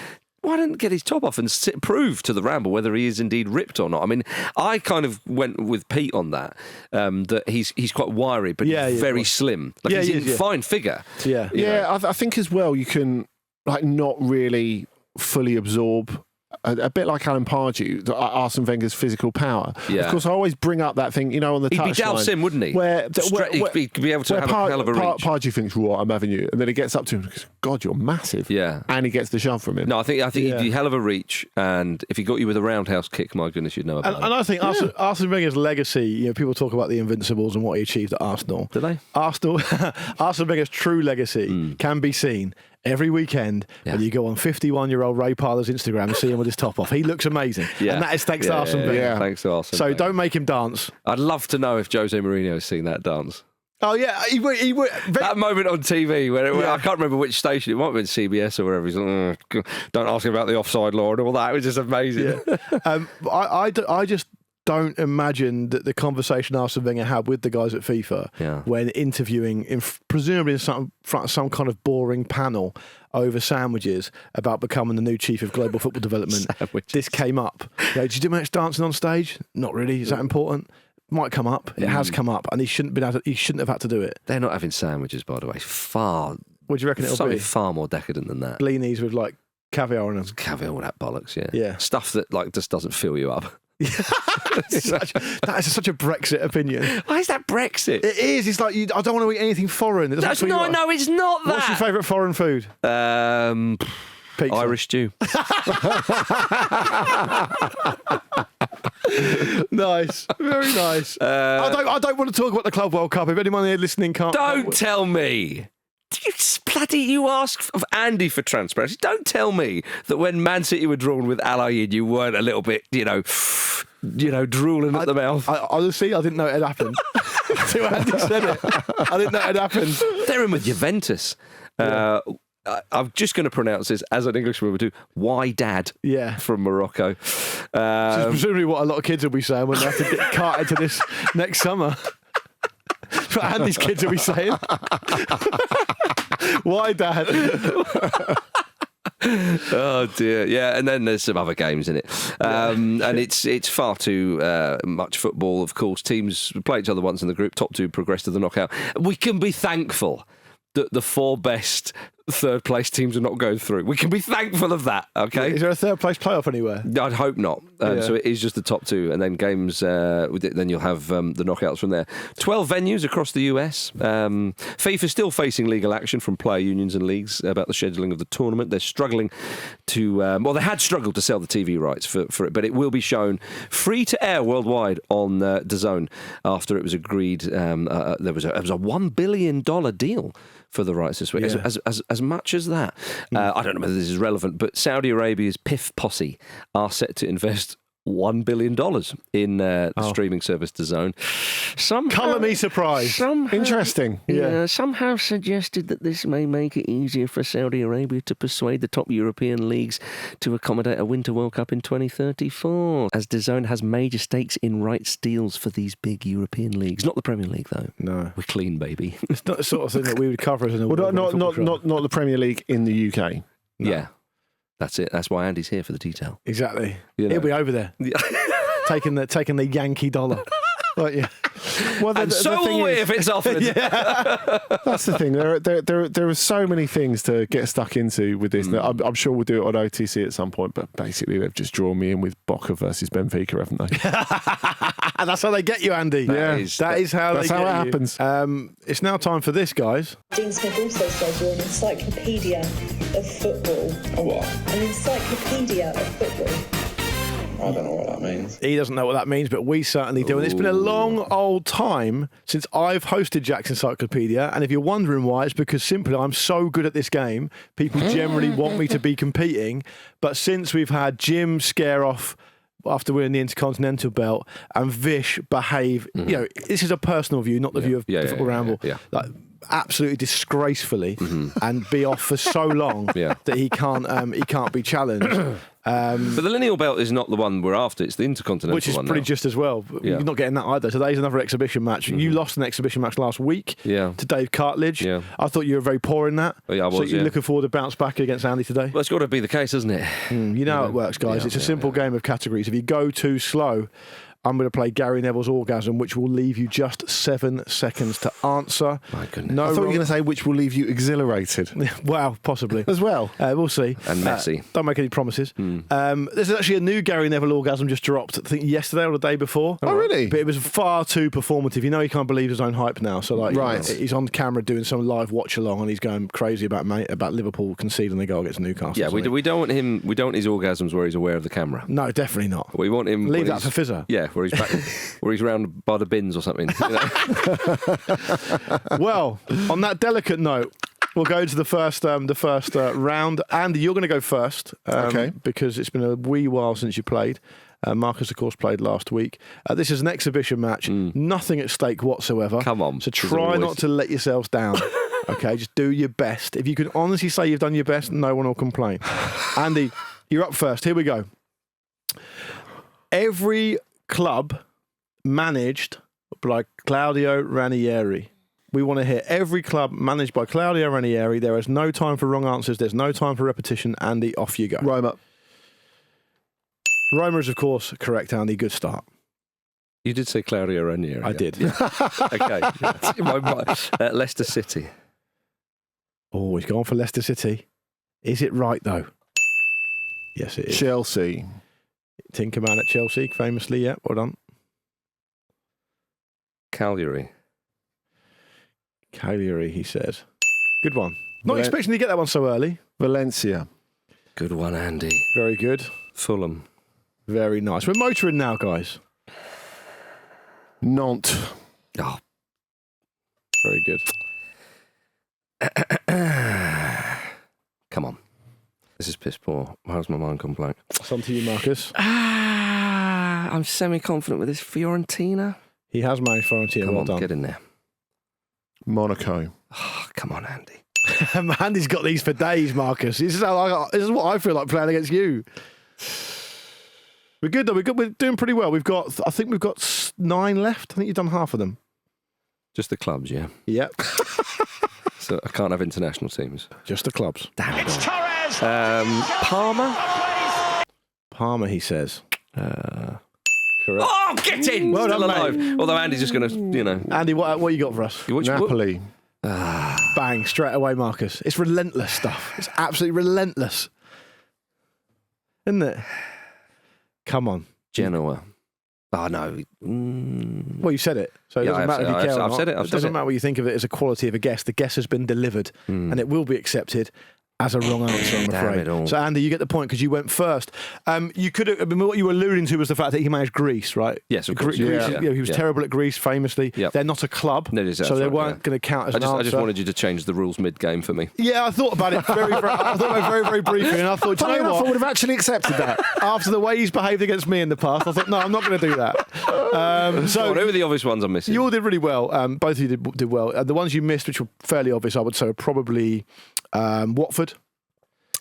why didn't get his top off and prove to the Ramble whether he is indeed ripped or not? I mean, I kind of went with Pete on that, that he's quite wiry, but he's very slim. He's in fine figure. Yeah. I think as well you can not really fully absorb a bit like Alan Pardew, Arsene Wenger's physical power. Yeah. Of course, I always bring up that thing, on the touchline. He'd be Dal Sim, wouldn't he? He'd be able to have a hell of a reach. Pardew thinks, right, I'm having you. And then he gets up to him and goes, God, you're massive. Yeah. And he gets the shove from him. No, I think he'd be hell of a reach, and if he got you with a roundhouse kick, my goodness, you'd know about it. And I think Arsene Wenger's legacy, people talk about the Invincibles and what he achieved at Arsenal. Do they? Arsene Wenger's true legacy can be seen every weekend when you go on 51-year-old Ray Parler's Instagram and see him with his top off. He looks amazing. Yeah. And that is thanks to Arsene Wenger. Yeah. Thanks to Arsene So Wenger. don't make him dance. I'd love to know if Jose Mourinho has seen that dance. Oh, yeah. He would. That moment on TV where I can't remember which station, it might have been CBS or wherever. He's like, don't ask him about the offside law and all that. It was just amazing. Yeah. I just don't imagine that the conversation Arsene Wenger had with the guys at FIFA when interviewing, presumably in front of some kind of boring panel over sandwiches about becoming the new chief of global football development. This came up. Did you do much dancing on stage? Not really. Is that important? Might come up. It has come up, and he shouldn't have had to do it. They're not having sandwiches, by the way. What do you reckon it'll something be? Far more decadent than that. Blinis with caviar in them. Caviar, all that bollocks. Yeah. Stuff that just doesn't fill you up. That is such a Brexit opinion. Why is that Brexit? It is. It's like I don't want to eat anything foreign. No, it's not that. What's your favourite foreign food? Pizza. Irish stew. Nice, very nice. I don't want to talk about the Club World Cup. If anyone here listening can't, don't tell me. You ask of Andy for transparency. Don't tell me that when Man City were drawn with Al Ain, you weren't a little bit, drooling at the mouth. Honestly, I didn't know it had happened. Until Andy said it, I didn't know it had happened. They're in with Juventus. I'm just going to pronounce this as an Englishman would do. Why Dad? Yeah. From Morocco. Which is presumably what a lot of kids will be saying when they have to get carted to this next summer. That's what Andy's kids will be saying. Why, Dad? Oh dear, yeah, and then there's some other games in it, and it's far too much football. Of course, teams play each other once in the group. Top two progress to the knockout. We can be thankful that the four best third place teams are not going through. We can be thankful of that, okay? Is there a third place playoff anywhere? I'd hope not. So it is just the top two, and then games, then you'll have the knockouts from there. 12 venues across the US. FIFA's still facing legal action from player unions and leagues about the scheduling of the tournament. They're struggling to, they had struggled to sell the TV rights for it, but it will be shown free to air worldwide on DAZN after it was agreed. There was a $1 billion deal for the rights this week. As much as that, I don't know whether this is relevant, but Saudi Arabia's PIF posse are set to invest $1 billion in the streaming service DAZN. Colour me surprised. Interesting. Somehow suggested that this may make it easier for Saudi Arabia to persuade the top European leagues to accommodate a Winter World Cup in 2034, as DAZN has major stakes in rights deals for these big European leagues. Not the Premier League, though. No. We're clean, baby. It's not the sort of thing that we would cover as an not the Premier League in the UK. No. Yeah. That's it. That's why Andy's here for the detail. Exactly. He'll be over there, taking the Yankee dollar. Well, and so will we if it's offered. That's the thing. There are so many things to get stuck into with this. I'm sure we'll do it on OTC at some point, but basically they've just drawn me in with Boca versus Benfica, haven't they? And that's how they get you, Andy. That is how it happens. It's now time for this, guys. Dean Smith also says you're an encyclopedia of football. A what? An encyclopedia of football. I don't know what that means. He doesn't know what that means, but we certainly do. And it's been a long old time since I've hosted Jack's Encyclopedia. And if you're wondering why, it's because simply I'm so good at this game, people generally want me to be competing. But since we've had Jim scare off after winning the Intercontinental belt and Vish behave, this is a personal view, not the view of the Football Ramble. Like, absolutely disgracefully and be off for so long that he can't be challenged. But the lineal belt is not the one we're after. It's the Intercontinental one, which is pretty just as well. You're not getting that either. Today's another exhibition match. You lost an exhibition match last week to Dave Cartledge. I thought you were very poor in that. I was, so you're looking forward to bounce back against Andy today? Well, it's got to be the case, hasn't it? You know how it works, guys. It's a simple game of categories. If you go too slow, I'm going to play Gary Neville's orgasm, which will leave you just 7 seconds to answer. My goodness. I thought you were going to say which will leave you exhilarated. Well, possibly. As well. We'll see. And messy. Don't make any promises. There's actually a new Gary Neville orgasm just dropped, I think yesterday or the day before. Oh, really? But it was far too performative. You know he can't believe his own hype now. So like, Right. he's on camera doing some live watch along and he's going crazy about Liverpool conceding the goal against Newcastle. Yeah, we don't want him. We don't want his orgasms where he's aware of the camera. No, definitely not. We want him. Leave when that for Fizzer. Yeah, where he's back, where he's round by the bins or something. You know? Well, on that delicate note, we'll go to the first round. Andy, you're going to go first. Okay. Because it's been a wee while since you played. Marcus, of course, played last week. This is an exhibition match. Nothing at stake whatsoever. Come on. So try not to let yourselves down. Okay, just do your best. If you can honestly say you've done your best, no one will complain. Andy, you're up first. Here we go. Every club managed by Claudio Ranieri. We want to hear every club managed by Claudio Ranieri. There is no time for wrong answers. There's no time for repetition. Andy, off you go. Roma. Roma is, of course, correct, Andy. Good start. You did say Claudio Ranieri. I did. Okay. Leicester City. Oh, he's gone for Leicester City. Is it right, though? Yes, it is. Chelsea. Tinkerman at Chelsea, famously. Yeah, well done. Cagliari. Cagliari, he says. Good one. Not expecting to get that one so early. Valencia. Good one, Andy. Very good. Fulham. Very nice. We're motoring now, guys. Nantes. Oh. Very good. Come on. This is piss poor. How's my mind gone blank? It's on to you, Marcus. I'm semi-confident with this. Fiorentina. He has managed Fiorentina. Come Well on, done. get in there. Monaco. Oh, come on, Andy. Andy's got these for days, Marcus. This is what I feel like playing against you. We're good though. We're doing pretty well. I think we've got 9 left. I think you've done half of them. Just the clubs, yeah. Yep. So I can't have international teams. Just the clubs. Damn it. Parma. Parma, he says. Correct. Oh, get in! Well Still done, alive. mate. Although Andy's just going to, Andy, what you got for us? Napoli. Bang, straight away, Marcus. It's relentless stuff. It's absolutely relentless. Isn't it? Come on. Genoa. Oh, no. Well, you said it. So it doesn't matter if you care or not. I've said it. It doesn't matter what you think of it as a quality of a guess. The guess has been delivered and it will be accepted as a wrong answer, I'm Damn afraid. it all. So, Andy, you get the point because you went first. You could have, what you were alluding to was the fact that he managed Greece, right? Yes, of course. Greece, Yeah. he was terrible at Greece, famously. Yep. They're not a club, No, that's so they right, weren't going to count as an answer. I just wanted you to change the rules mid-game for me. Yeah, I thought about it very briefly, and I thought, do you know I what? would have actually accepted that. After the way he's behaved against me in the past, I thought, no, I'm not going to do that. So, who are the obvious ones I'm missing? You all did really well. Both of you did well. The ones you missed, which were fairly obvious, I would say, were probably Watford.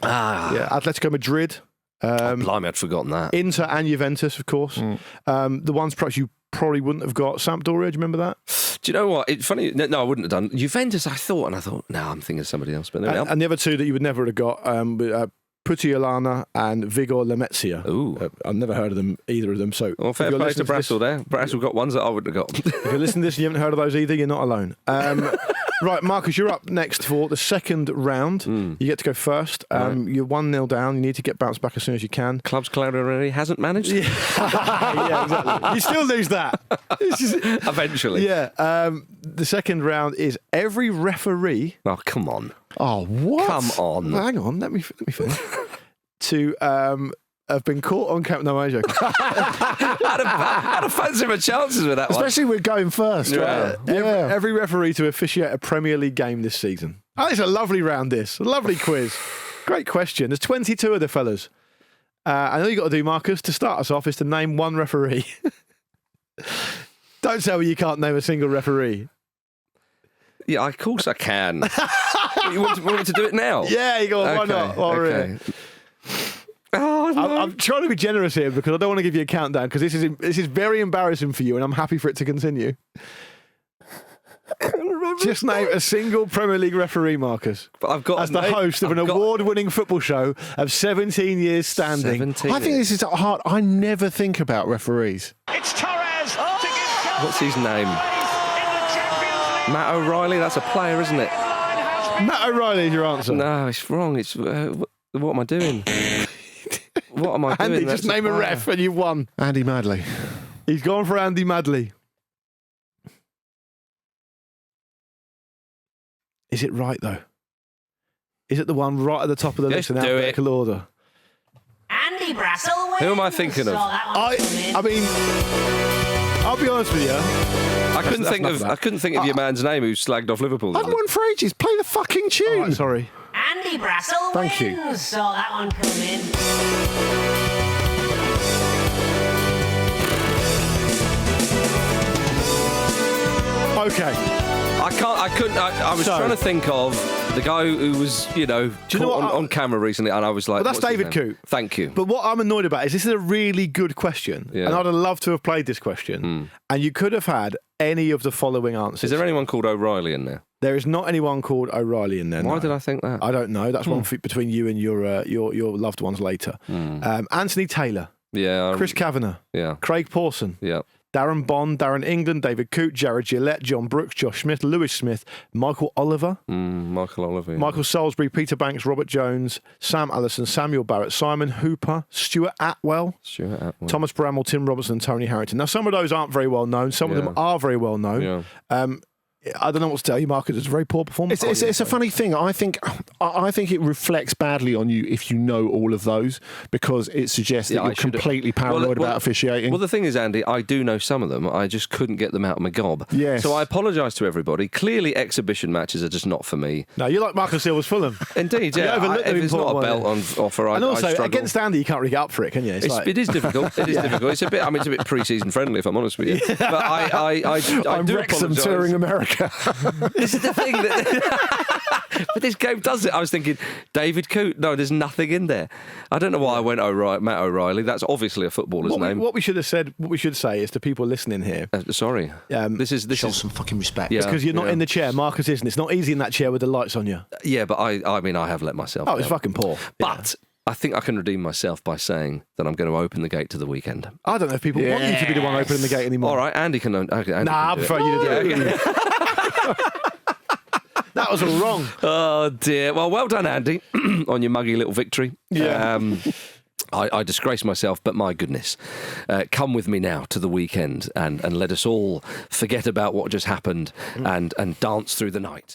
Yeah, Atletico Madrid. Blimey, I'd forgotten that. Inter and Juventus, of course. The ones perhaps you probably wouldn't have got. Sampdoria, do you remember that? Do you know what? It's funny. No, I wouldn't have done. Juventus, I thought, no, I'm thinking of somebody else. But there we are. And the other two that you would never have got, Putiolana and Vigor Lamezia. Ooh. I've never heard of them, either of them. So Well, fair if you're play to listening Brassell there. Brassell got ones that I wouldn't have got. If you're listening to this and you haven't heard of those either, you're not alone. Right, Marcus, you're up next for the second round. You get to go first. You're 1-0 down. You need to get bounced back as soon as you can. Clubs Claudio already hasn't managed? Yeah, exactly. You still lose that. Eventually. Yeah. The second round is every referee. Oh, come on. Oh, what? Come on. Hang on, let me finish. To have been caught on camera. No, I'm joking. I'd have fancied my chances with that Especially with going first. Yeah. Right? Every referee to officiate a Premier League game this season. Oh, it's a lovely round, this. A lovely quiz. Great question. There's 22 of the fellas. And all you got to do, Marcus, to start us off is to name one referee. Don't tell me you can't name a single referee. one. Yeah, of course I can. You want me to do it now? Yeah, you go. Why not? While we're here. Oh, no. I'm trying to be generous here because I don't want to give you a countdown because this is very embarrassing for you and I'm happy for it to continue. Just name a single Premier League referee, Marcus. But I've got as the host of an award-winning football show of 17 years standing. 17 I think this is hard. I never think about referees. It's Torres! What's his name? Matt O'Reilly. That's a player, isn't it? Matt O'Reilly is your answer. No, it's wrong. It's what am I doing? What am I doing? Andy, just name a ref and you've won. Andy Madley. He's gone for Andy Madley. Is it right, though? Is it the one right at the top of the list in Just do it. alphabetical order? Andy Brassell wins. Who am I thinking of? Saw that one coming. I mean, I'll be honest with you. I couldn't think of your man's name who slagged off Liverpool. I've won for ages. Play the fucking tune. All right, sorry. Andy Brassell Thank you. wins. Saw that one coming. Okay. I was trying to think of the guy who was, you know caught what? on camera recently, and I was like, Well, that's what's his David name? Coote. Thank you. But what I'm annoyed about is this is a really good question. Yeah. And I'd have loved to have played this question. And you could have had any of the following answers. Is there anyone called O'Reilly in there? There is not anyone called O'Reilly in there. Why no. did I think that? I don't know. That's one between you and your loved ones later. Anthony Taylor, Yeah. Chris Kavanagh, Yeah. Craig Pawson, Yeah. Darren Bond, Darren England, David Coote, Jared Gillette, John Brooks, Josh Smith, Lewis Smith, Michael Oliver, Michael Oliver. Yeah. Michael Salisbury, Peter Banks, Robert Jones, Sam Allison, Samuel Barrett, Simon Hooper, Stuart Atwell, Stuart Atwell. Thomas Bramwell, Tim Robertson, Tony Harrington. Now, some of those aren't very well known. Some of them are very well known. Yeah. I don't know what to tell you, Marcus. It's a very poor performance. It's a funny thing. I think it reflects badly on you if you know all of those, because it suggests that Yeah, I you're should- completely paranoid about officiating. Well, the thing is, Andy, I do know some of them. I just couldn't get them out of my gob. Yes. So I apologise to everybody. Clearly, exhibition matches are just not for me. No, you're like Marcus Silva's Fulham. Indeed, You yeah. overlook If the it's not a important belt one, on offer, I And also, struggle. against Andy, you can't really get up for it, can you? It is difficult. It is difficult. It's a bit pre-season friendly, if I'm honest with you. But I I'm do Wrexham apologise. touring America. This is the thing that. But this game does it. I was thinking David Coote. No, there's nothing in there. I don't know why I went Matt O'Reilly. That's obviously a footballer's name. What we should have said, what we should say is to people listening here. Sorry. This is some fucking respect. Yeah, It's because you're not in the chair. Marcus isn't. It's not easy in that chair with the lights on you. Yeah, but I mean, I have let myself. Oh, it's down. fucking poor. But I think I can redeem myself by saying that I'm going to open the gate to the weekend. I don't know if people want you to be the one opening the gate anymore. All right, Andy can. Andy Nah, can I do prefer it. you to do it. Okay. That was all wrong. Oh dear. Well done, Andy, on your muggy little victory. Yeah. I disgrace myself, but my goodness. Come with me now to the weekend and let us all forget about what just happened and dance through the night.